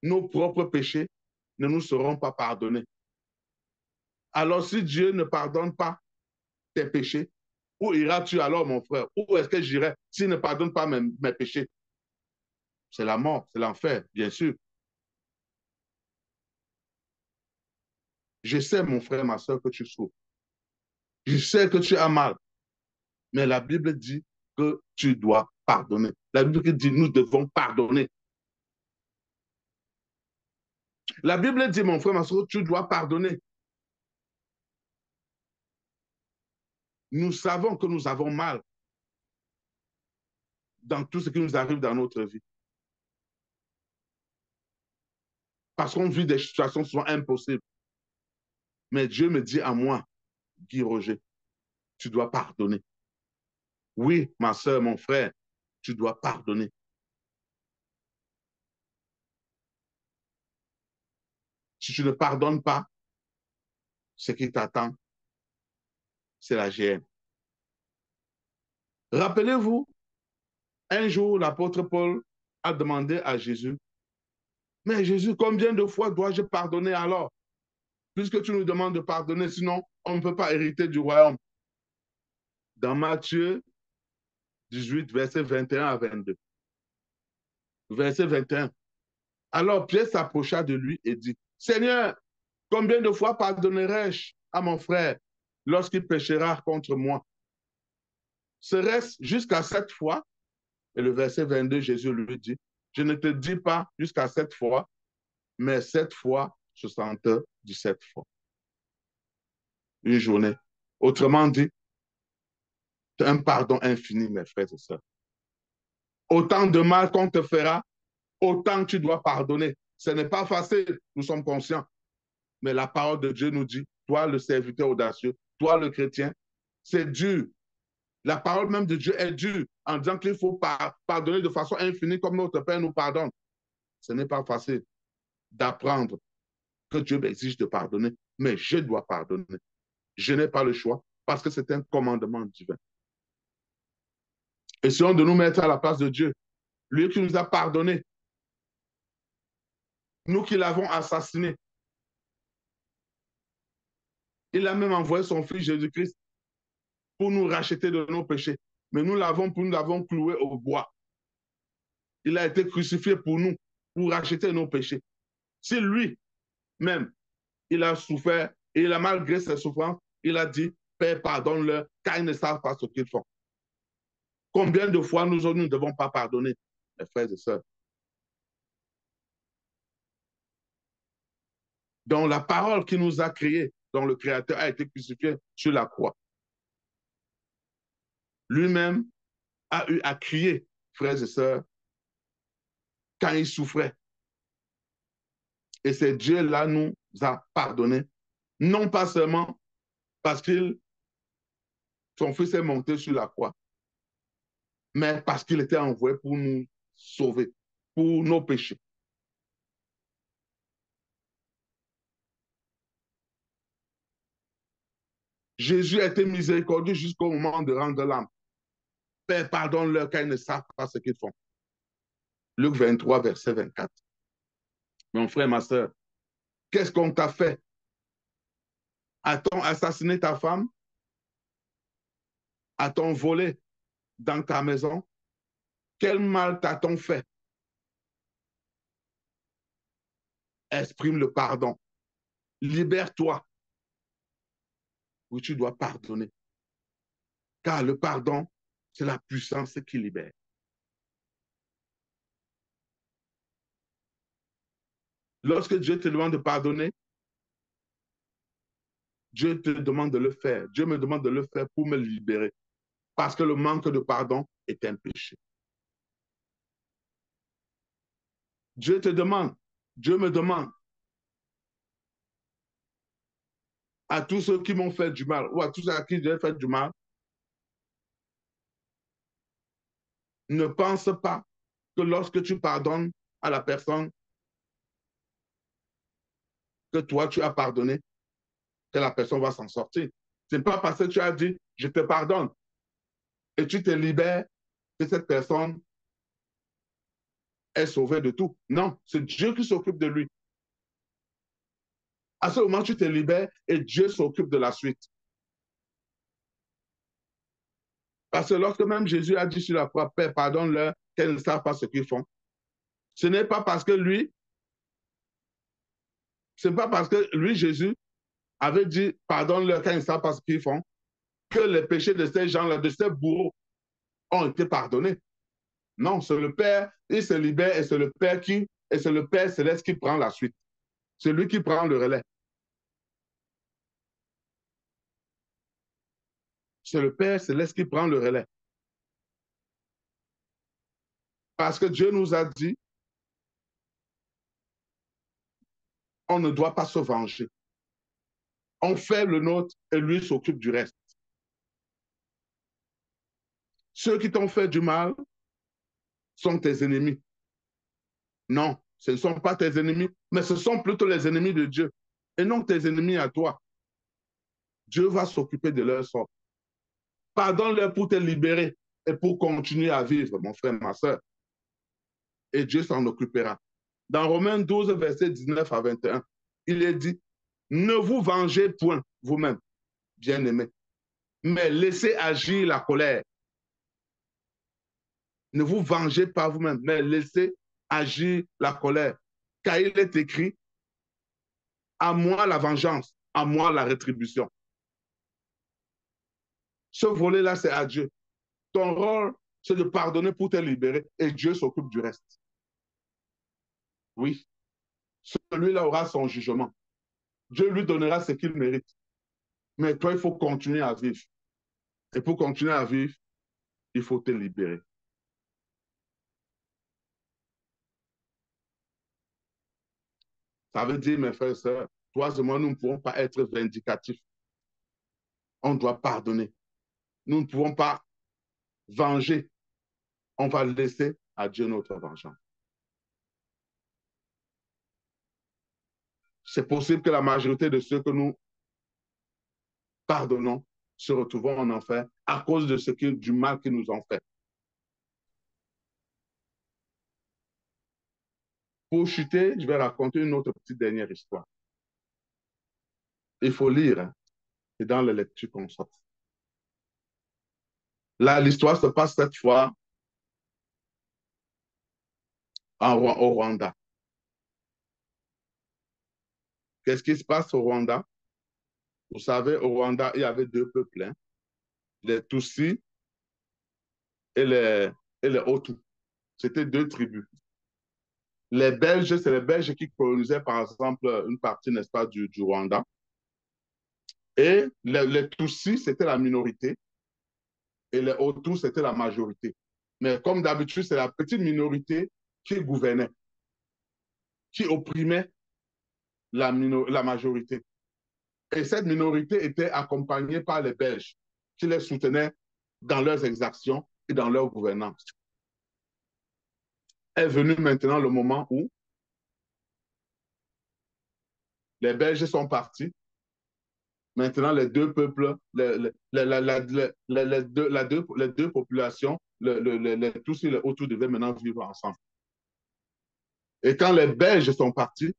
nos propres péchés ne nous seront pas pardonnés. Alors si Dieu ne pardonne pas tes péchés, où iras-tu alors, mon frère? Où est-ce que j'irai s'il ne pardonne pas mes péchés? C'est la mort, c'est l'enfer, bien sûr. Je sais, mon frère, ma soeur, que tu souffres. Je sais que tu as mal. Mais la Bible dit que tu dois pardonner. La Bible dit nous devons pardonner. La Bible dit, mon frère, ma soeur, tu dois pardonner. Nous savons que nous avons mal dans tout ce qui nous arrive dans notre vie. Parce qu'on vit des situations souvent impossibles. Mais Dieu me dit à moi, Guy Roger, tu dois pardonner. Oui, ma soeur, mon frère, tu dois pardonner. Si tu ne pardonnes pas, ce qui t'attend, c'est la GN. Rappelez-vous, un jour, l'apôtre Paul a demandé à Jésus, mais Jésus, combien de fois dois-je pardonner alors? Puisque tu nous demandes de pardonner, sinon on ne peut pas hériter du royaume. Dans Matthieu 18, verset 21 à 22. Verset 21. Alors Pierre s'approcha de lui et dit, Seigneur, combien de fois pardonnerai-je à mon frère lorsqu'il péchera contre moi? Serait-ce jusqu'à 7 fois? Et le verset 22, Jésus lui dit, je ne te dis pas jusqu'à 7 fois, mais 7 fois 77 fois. Une journée. Autrement dit, un pardon infini, mes frères et sœurs. Autant de mal qu'on te fera, autant tu dois pardonner. Ce n'est pas facile, nous sommes conscients. Mais la parole de Dieu nous dit, toi le serviteur audacieux, toi le chrétien, c'est dur. La parole même de Dieu est dure en disant qu'il faut pardonner de façon infinie comme notre Père nous pardonne. Ce n'est pas facile d'apprendre que Dieu m'exige de pardonner, mais je dois pardonner. Je n'ai pas le choix parce que c'est un commandement divin. Essayons de nous mettre à la place de Dieu, lui qui nous a pardonné, nous qui l'avons assassiné. Il a même envoyé son fils Jésus-Christ pour nous racheter de nos péchés. Mais nous l'avons cloué au bois. Il a été crucifié pour nous, pour racheter nos péchés. Si lui-même, il a souffert et il a malgré ses souffrances, il a dit, Père, pardonne-leur, car ils ne savent pas ce qu'ils font. Combien de fois nous ne devons pas pardonner, mes frères et sœurs? Donc la parole qui nous a créés, dont le Créateur a été crucifié sur la croix. Lui-même a eu à crier, frères et sœurs, quand il souffrait. Et c'est Dieu-là nous a pardonné, non pas seulement parce que son fils est monté sur la croix, mais parce qu'il était envoyé pour nous sauver, pour nos péchés. Jésus a été miséricordieux jusqu'au moment de rendre l'âme. Père, pardonne-leur car ils ne savent pas ce qu'ils font. Luc 23, verset 24. Mon frère, ma soeur, qu'est-ce qu'on t'a fait? A-t-on assassiné ta femme? A-t-on volé dans ta maison? Quel mal t'a-t-on fait? Exprime le pardon. Libère-toi. Oui, tu dois pardonner. Car le pardon, c'est la puissance qui libère. Lorsque Dieu te demande de pardonner, Dieu te demande de le faire. Dieu me demande de le faire pour me libérer. Parce que le manque de pardon est un péché. Dieu te demande, Dieu me demande à tous ceux qui m'ont fait du mal ou à tous ceux à qui j'ai fait du mal, ne pense pas que lorsque tu pardonnes à la personne que toi tu as pardonné, que la personne va s'en sortir. Ce n'est pas parce que tu as dit je te pardonne et tu te libères que cette personne est sauvée de tout. Non, c'est Dieu qui s'occupe de lui. À ce moment, tu te libères et Dieu s'occupe de la suite. Parce que lorsque même Jésus a dit sur la croix, Père, pardonne-leur, qu'elles ne savent pas ce qu'ils font, ce n'est pas parce que lui, c'est pas parce que lui, Jésus, avait dit, pardonne-leur quand ils ne savent pas ce qu'ils font, que les péchés de ces gens-là, de ces bourreaux, ont été pardonnés. Non, c'est le Père, il se libère et c'est le Père et c'est le Père céleste qui prend la suite. C'est lui qui prend le relais. C'est le Père céleste qui prend le relais. Parce que Dieu nous a dit, on ne doit pas se venger. On fait le nôtre et lui s'occupe du reste. Ceux qui t'ont fait du mal sont tes ennemis. Non, ce ne sont pas tes ennemis, mais ce sont plutôt les ennemis de Dieu et non tes ennemis à toi. Dieu va s'occuper de leur sort. Pardonne-leur pour te libérer et pour continuer à vivre, mon frère, ma soeur. Et Dieu s'en occupera. Dans Romains 12, verset 19 à 21, il est dit, ne vous vengez point vous-même, bien-aimés, mais laissez agir la colère. Ne vous vengez pas vous-même, mais laissez agir la colère. Car il est écrit, à moi la vengeance, à moi la rétribution. Ce volet-là, c'est à Dieu. Ton rôle, c'est de pardonner pour te libérer et Dieu s'occupe du reste. Oui, celui-là aura son jugement. Dieu lui donnera ce qu'il mérite. Mais toi, il faut continuer à vivre. Et pour continuer à vivre, il faut te libérer. Ça veut dire, mes frères et sœurs, toi et moi, nous ne pouvons pas être vindicatifs. On doit pardonner. Nous ne pouvons pas venger. On va laisser à Dieu notre vengeance. C'est possible que la majorité de ceux que nous pardonnons se retrouvent en enfer à cause de du mal qu'ils nous ont fait. Pour chuter, je vais raconter une autre petite dernière histoire. Il faut lire, hein. C'est dans les lectures qu'on sort. Là, l'histoire se passe cette fois au Rwanda. Qu'est-ce qui se passe au Rwanda? Vous savez, au Rwanda, il y avait deux peuples, hein, les Tutsis et les Hutus. C'était deux tribus. Les Belges, c'est les Belges qui colonisaient, par exemple, une partie, n'est-ce pas, du Rwanda. Et les Tutsis, c'était la minorité. Et les Hutus, c'était la majorité. Mais comme d'habitude, c'est la petite minorité qui gouvernait, qui opprimait la majorité. Et cette minorité était accompagnée par les Belges, qui les soutenaient dans leurs exactions et dans leur gouvernance. Est venu maintenant le moment où les Belges sont partis. Maintenant, les deux peuples, les deux populations, tous et les Hutus devaient maintenant vivre ensemble. Et quand les Belges sont partis,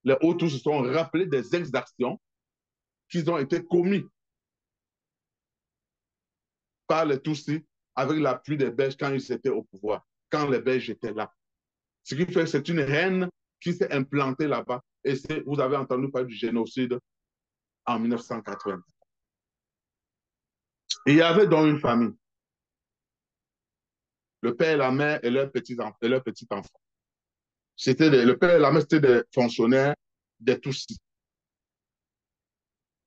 les Hutus se sont rappelés des exactions qui ont été commis par les Tutsis avec l'appui des Belges quand ils étaient au pouvoir, quand les Belges étaient là. Ce qui fait que c'est une haine qui s'est implantée là-bas. Et vous avez entendu parler du génocide en 1980. Il y avait donc une famille, le père et la mère et leurs petits-enfants. Le père et la mère, c'était des fonctionnaires des Tutsis.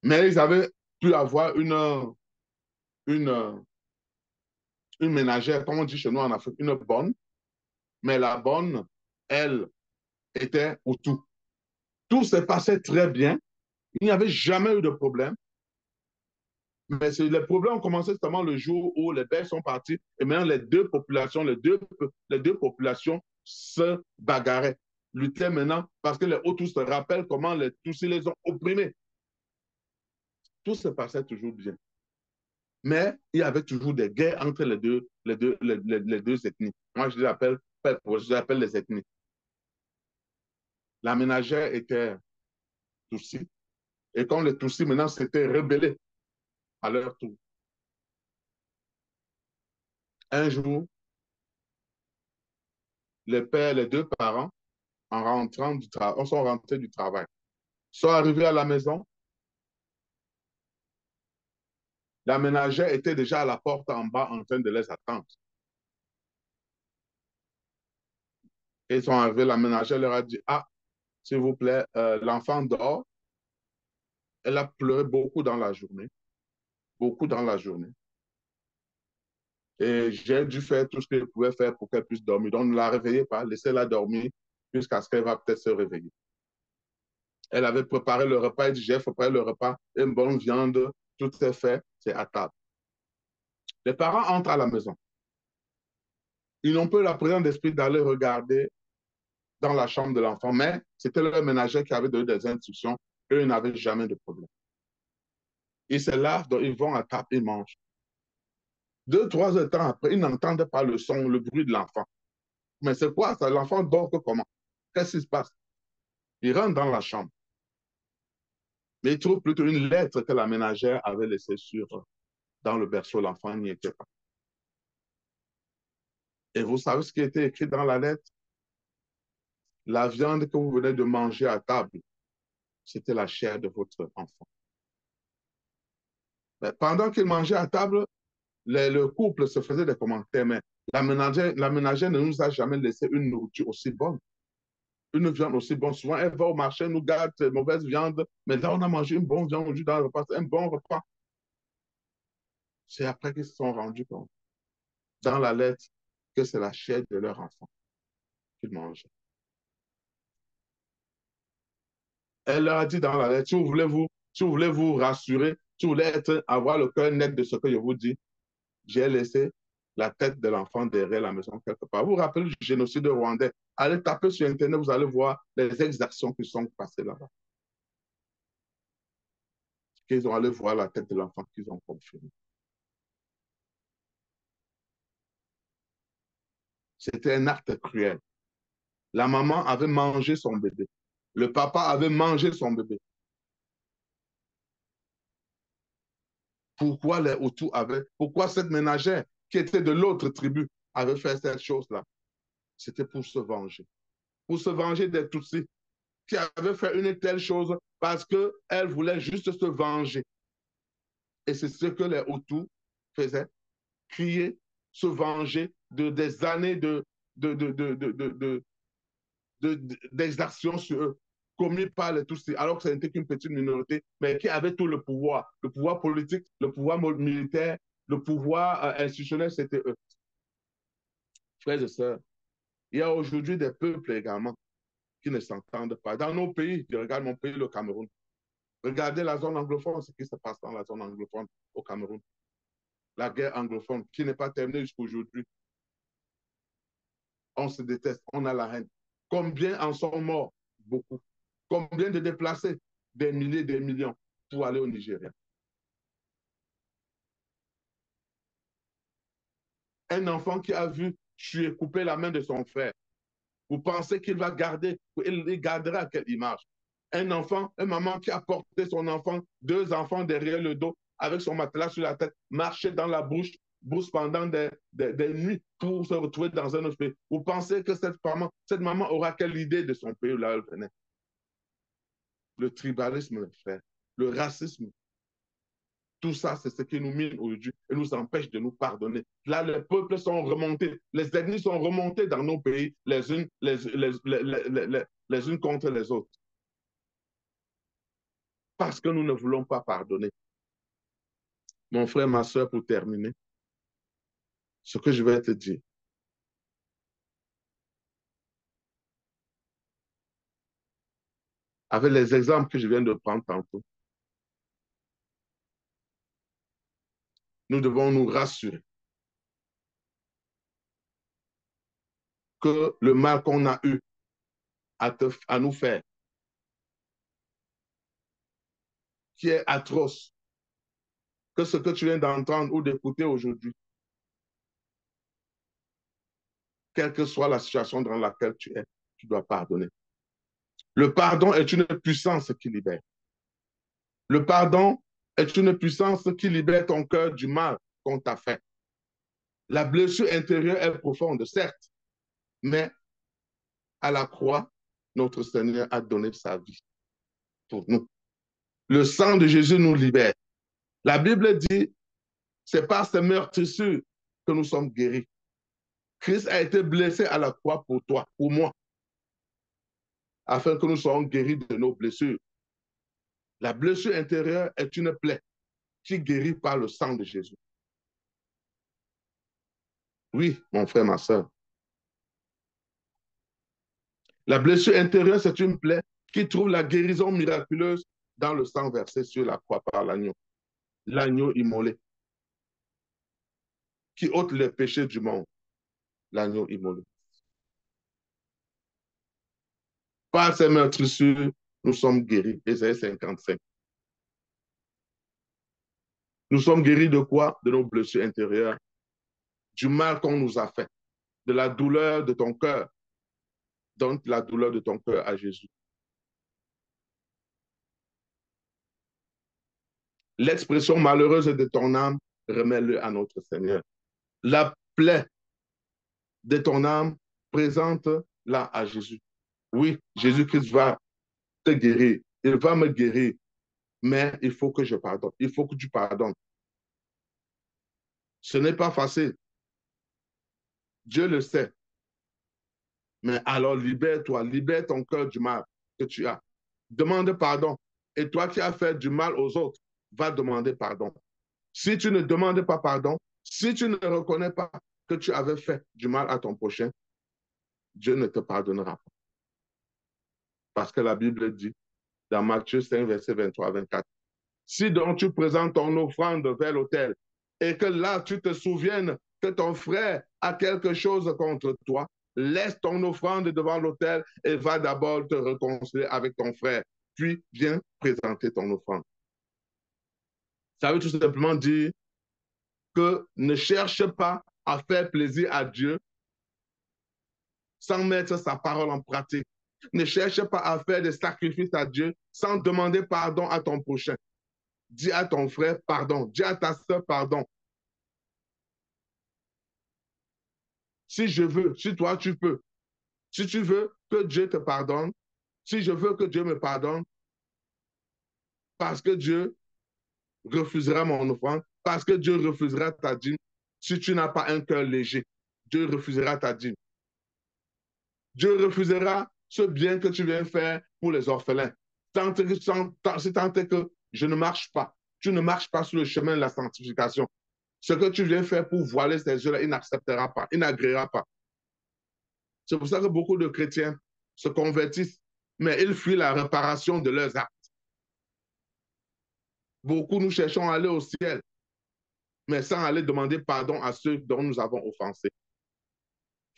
Mais ils avaient pu avoir une, une ménagère, comme on dit chez nous en Afrique, une bonne. Mais la bonne, elle, était Hutu. Tout se passait très bien. Il n'y avait jamais eu de problème. Mais les problèmes ont commencé seulement le jour où les Belges sont partis et maintenant les deux populations se bagarraient, luttaient maintenant parce que les Hutus se rappellent comment les Tutsis les ont opprimés. Tout se passait toujours bien. Mais il y avait toujours des guerres entre les deux ethnies. Moi, je les appelle les ethnies. La ménagère était Tutsi. Et comme les Tutsis maintenant s'étaient rebellés à leur tour, un jour, les deux parents, en rentrant du travail, sont rentrés du travail, sont arrivés à la maison. La ménagère était déjà à la porte en bas en train de les attendre. Et ils sont arrivés, la ménagère leur a dit, ah, s'il vous plaît, l'enfant dort. Elle a pleuré beaucoup dans la journée, beaucoup dans la journée. Et j'ai dû faire tout ce que je pouvais faire pour qu'elle puisse dormir. Donc, ne la réveillez pas, laissez-la dormir jusqu'à ce qu'elle va peut-être se réveiller. Elle avait préparé le repas, elle dit, j'ai préparé le repas, une bonne viande, tout est fait, c'est à table. Les parents entrent à la maison. Ils n'ont pas la présence d'esprit d'aller regarder dans la chambre de l'enfant, mais c'était leur ménagère qui avait donné des instructions. Eux, ils n'avaient jamais de problème. Ils se lavent, donc ils vont à table, ils mangent. 2, 3 heures de temps après, ils n'entendent pas le son, le bruit de l'enfant. Mais c'est quoi ça? L'enfant dort que comment? Qu'est-ce qui se passe? Ils rentrent dans la chambre. Mais ils trouvent plutôt une lettre que la ménagère avait laissée dans le berceau. L'enfant n'y était pas. Et vous savez ce qui était écrit dans la lettre? La viande que vous venez de manger à table, c'était la chair de votre enfant. Mais pendant qu'il mangeait à table, le couple se faisait des commentaires, mais la ménagère ne nous a jamais laissé une nourriture aussi bonne. Une viande aussi bonne. Souvent, elle va au marché, nous garde cette mauvaise viande, mais là, on a mangé une bonne viande aujourd'hui dans le repas, un bon repas. C'est après qu'ils se sont rendus compte, dans la lettre, que c'est la chair de leur enfant qu'ils mangeaient. Elle leur a dit dans la lettre, si vous voulez vous rassurer, si vous voulez avoir le cœur net de ce que je vous dis, j'ai laissé la tête de l'enfant derrière la maison quelque part. Vous vous rappelez du génocide rwandais? Allez taper sur Internet, vous allez voir les exactions qui sont passées là-bas. Qu'ils ont allé voir la tête de l'enfant qu'ils ont confirmé. C'était un acte cruel. La maman avait mangé son bébé. Le papa avait mangé son bébé. Pourquoi les Hutus avaient, pourquoi cette ménagère qui était de l'autre tribu avait fait cette chose-là? C'était pour se venger. Pour se venger des Tutsis qui avaient fait une telle chose parce qu'elle voulait juste se venger. Et c'est ce que les Hutus faisaient, crier, se venger de des années d'exactions sur eux, commis par les Tutsis, alors que ce n'était qu'une petite minorité, mais qui avait tout le pouvoir politique, le pouvoir militaire, le pouvoir institutionnel, c'était eux. Frères et sœurs, il y a aujourd'hui des peuples également qui ne s'entendent pas. Dans nos pays, je regarde mon pays, le Cameroun. Regardez la zone anglophone, ce qui se passe dans la zone anglophone au Cameroun. La guerre anglophone qui n'est pas terminée jusqu'à aujourd'hui. On se déteste, on a la haine. Combien en sont morts? Beaucoup. Combien de déplacés? Des milliers, des millions pour aller au Nigeria. Un enfant qui a vu tuer, couper la main de son frère. Vous pensez qu'il va garder, il gardera quelle image? Un enfant, une maman qui a porté son enfant, deux enfants derrière le dos, avec son matelas sur la tête, marcher dans la brousse pendant des nuits pour se retrouver dans un autre pays. Vous pensez que cette maman aura quelle idée de son pays où là elle venait? Le tribalisme, frère, le racisme, tout ça, c'est ce qui nous mine aujourd'hui et nous empêche de nous pardonner. Là, les peuples sont remontés, les ethnies sont remontées dans nos pays, les unes, les unes contre les autres. Parce que nous ne voulons pas pardonner. Mon frère, ma soeur, pour terminer, ce que je vais te dire, avec les exemples que je viens de prendre tantôt, nous devons nous rassurer que le mal qu'on a eu à nous faire, qui est atroce, que ce que tu viens d'entendre ou d'écouter aujourd'hui, quelle que soit la situation dans laquelle tu es, tu dois pardonner. Le pardon est une puissance qui libère. Le pardon est une puissance qui libère ton cœur du mal qu'on t'a fait. La blessure intérieure est profonde, certes, mais à la croix, notre Seigneur a donné sa vie pour nous. Le sang de Jésus nous libère. La Bible dit, c'est par ces meurtrissures que nous sommes guéris. Christ a été blessé à la croix pour toi, pour moi, afin que nous soyons guéris de nos blessures. La blessure intérieure est une plaie qui guérit par le sang de Jésus. Oui, mon frère, ma soeur. La blessure intérieure, c'est une plaie qui trouve la guérison miraculeuse dans le sang versé sur la croix par l'agneau. L'agneau immolé, qui ôte les péchés du monde. L'agneau immolé. Par ces meurtrissures, nous sommes guéris. Ésaïe 55. Nous sommes guéris de quoi? De nos blessures intérieures, du mal qu'on nous a fait, de la douleur de ton cœur. Donne la douleur de ton cœur à Jésus. L'expression malheureuse de ton âme, remets-le à notre Seigneur. La plaie de ton âme, présente-la à Jésus. Oui, Jésus-Christ va te guérir. Il va me guérir. Mais il faut que je pardonne. Il faut que tu pardonnes. Ce n'est pas facile. Dieu le sait. Mais alors libère-toi, libère ton cœur du mal que tu as. Demande pardon. Et toi qui as fait du mal aux autres, va demander pardon. Si tu ne demandes pas pardon, si tu ne reconnais pas que tu avais fait du mal à ton prochain, Dieu ne te pardonnera pas. Parce que la Bible dit, dans Matthieu 5, verset 23 à 24. Si donc tu présentes ton offrande vers l'autel et que là tu te souviennes que ton frère a quelque chose contre toi, laisse ton offrande devant l'autel et va d'abord te réconcilier avec ton frère. Puis viens présenter ton offrande. Ça veut tout simplement dire que ne cherche pas à faire plaisir à Dieu sans mettre sa parole en pratique. Ne cherche pas à faire des sacrifices à Dieu sans demander pardon à ton prochain. Dis à ton frère pardon. Dis à ta soeur pardon. Si je veux, si toi tu peux, si tu veux que Dieu te pardonne, si je veux que Dieu me pardonne, parce que Dieu refusera mon offrande, parce que Dieu refusera ta dîme, si tu n'as pas un cœur léger, Dieu refusera ta dîme. Dieu refusera ce bien que tu viens faire pour les orphelins. C'est tant que je ne marche pas. Tu ne marches pas sur le chemin de la sanctification. Ce que tu viens faire pour voiler ces yeux-là, il n'acceptera pas, il n'agréera pas. C'est pour ça que beaucoup de chrétiens se convertissent, mais ils fuient la réparation de leurs actes. Beaucoup, nous cherchons à aller au ciel, mais sans aller demander pardon à ceux dont nous avons offensé.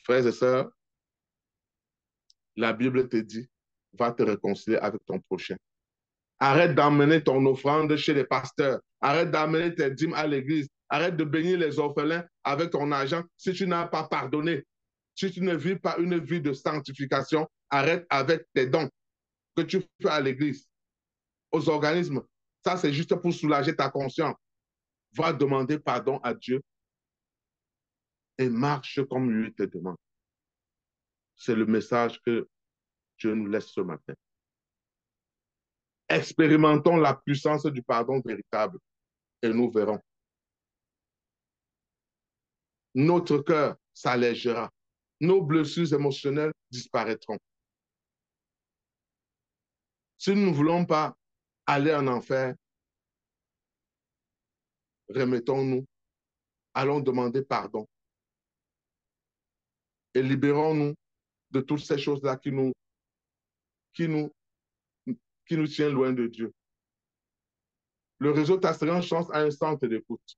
Frères et sœurs, la Bible te dit, va te réconcilier avec ton prochain. Arrête d'emmener ton offrande chez les pasteurs. Arrête d'emmener tes dîmes à l'église. Arrête de bénir les orphelins avec ton argent si tu n'as pas pardonné. Si tu ne vis pas une vie de sanctification, arrête avec tes dons que tu fais à l'église, aux organismes. Ça, c'est juste pour soulager ta conscience. Va demander pardon à Dieu et marche comme lui te demande. C'est le message que Dieu nous laisse ce matin. Expérimentons la puissance du pardon véritable et nous verrons. Notre cœur s'allégera. Nos blessures émotionnelles disparaîtront. Si nous ne voulons pas aller en enfer, remettons-nous, allons demander pardon et libérons-nous de toutes ces choses-là qui nous, qui nous tiennent loin de Dieu. Le réseau Tasserand Chance a un centre d'écoute.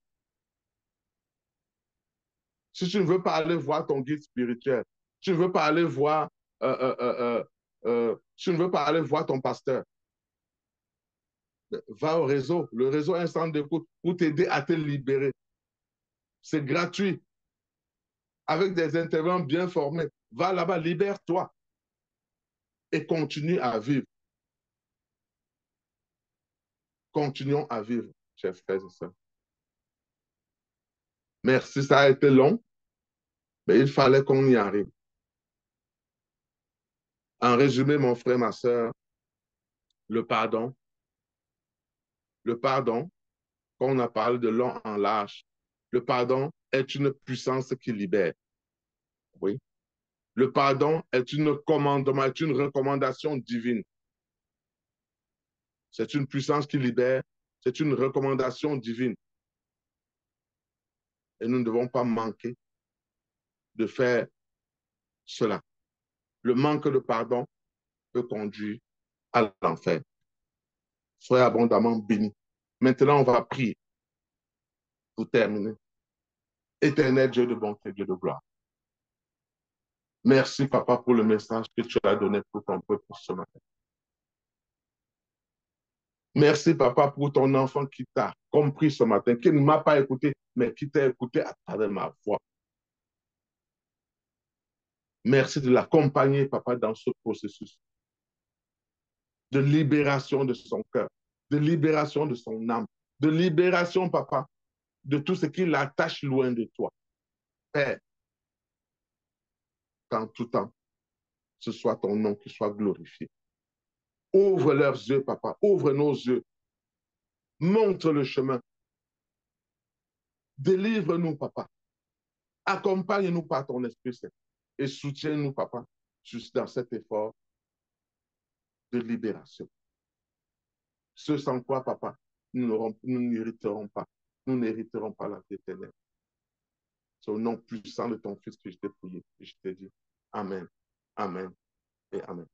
Si tu ne veux pas aller voir ton guide spirituel, tu ne veux pas aller voir, tu ne veux pas aller voir ton pasteur, va au réseau. Le réseau est un centre d'écoute pour t'aider à te libérer. C'est gratuit, avec des intervenants bien formés. Va là-bas, libère-toi et continue à vivre. Continuons à vivre, chers frères et sœurs. Merci, ça a été long, mais il fallait qu'on y arrive. En résumé, mon frère, ma sœur, le pardon, quand on a parlé de long en large, le pardon est une puissance qui libère. Oui. Le pardon est une commandement, est une recommandation divine. C'est une puissance qui libère, c'est une recommandation divine. Et nous ne devons pas manquer de faire cela. Le manque de pardon peut conduire à l'enfer. Soyez abondamment bénis. Maintenant, on va prier pour terminer. Éternel Dieu de bonté, Dieu de gloire. Merci, Papa, pour le message que tu as donné pour ton peuple ce matin. Merci, Papa, pour ton enfant qui t'a compris ce matin, qui ne m'a pas écouté, mais qui t'a écouté à travers ma voix. Merci de l'accompagner, Papa, dans ce processus de libération de son cœur, de libération de son âme, de libération, Papa, de tout ce qui l'attache loin de toi. Père, qu'en tout temps, ce soit ton nom qui soit glorifié. Ouvre leurs yeux, Papa, ouvre nos yeux. Montre le chemin. Délivre-nous, Papa. Accompagne-nous par ton Esprit Saint et soutiens-nous, Papa, juste dans cet effort de libération. Ce sans quoi, Papa, nous n'hériterons pas. Nous n'hériterons pas la vie éternelle. C'est au nom puissant de ton Fils que je t'ai prié et je t'ai dit Amen, Amen et Amen.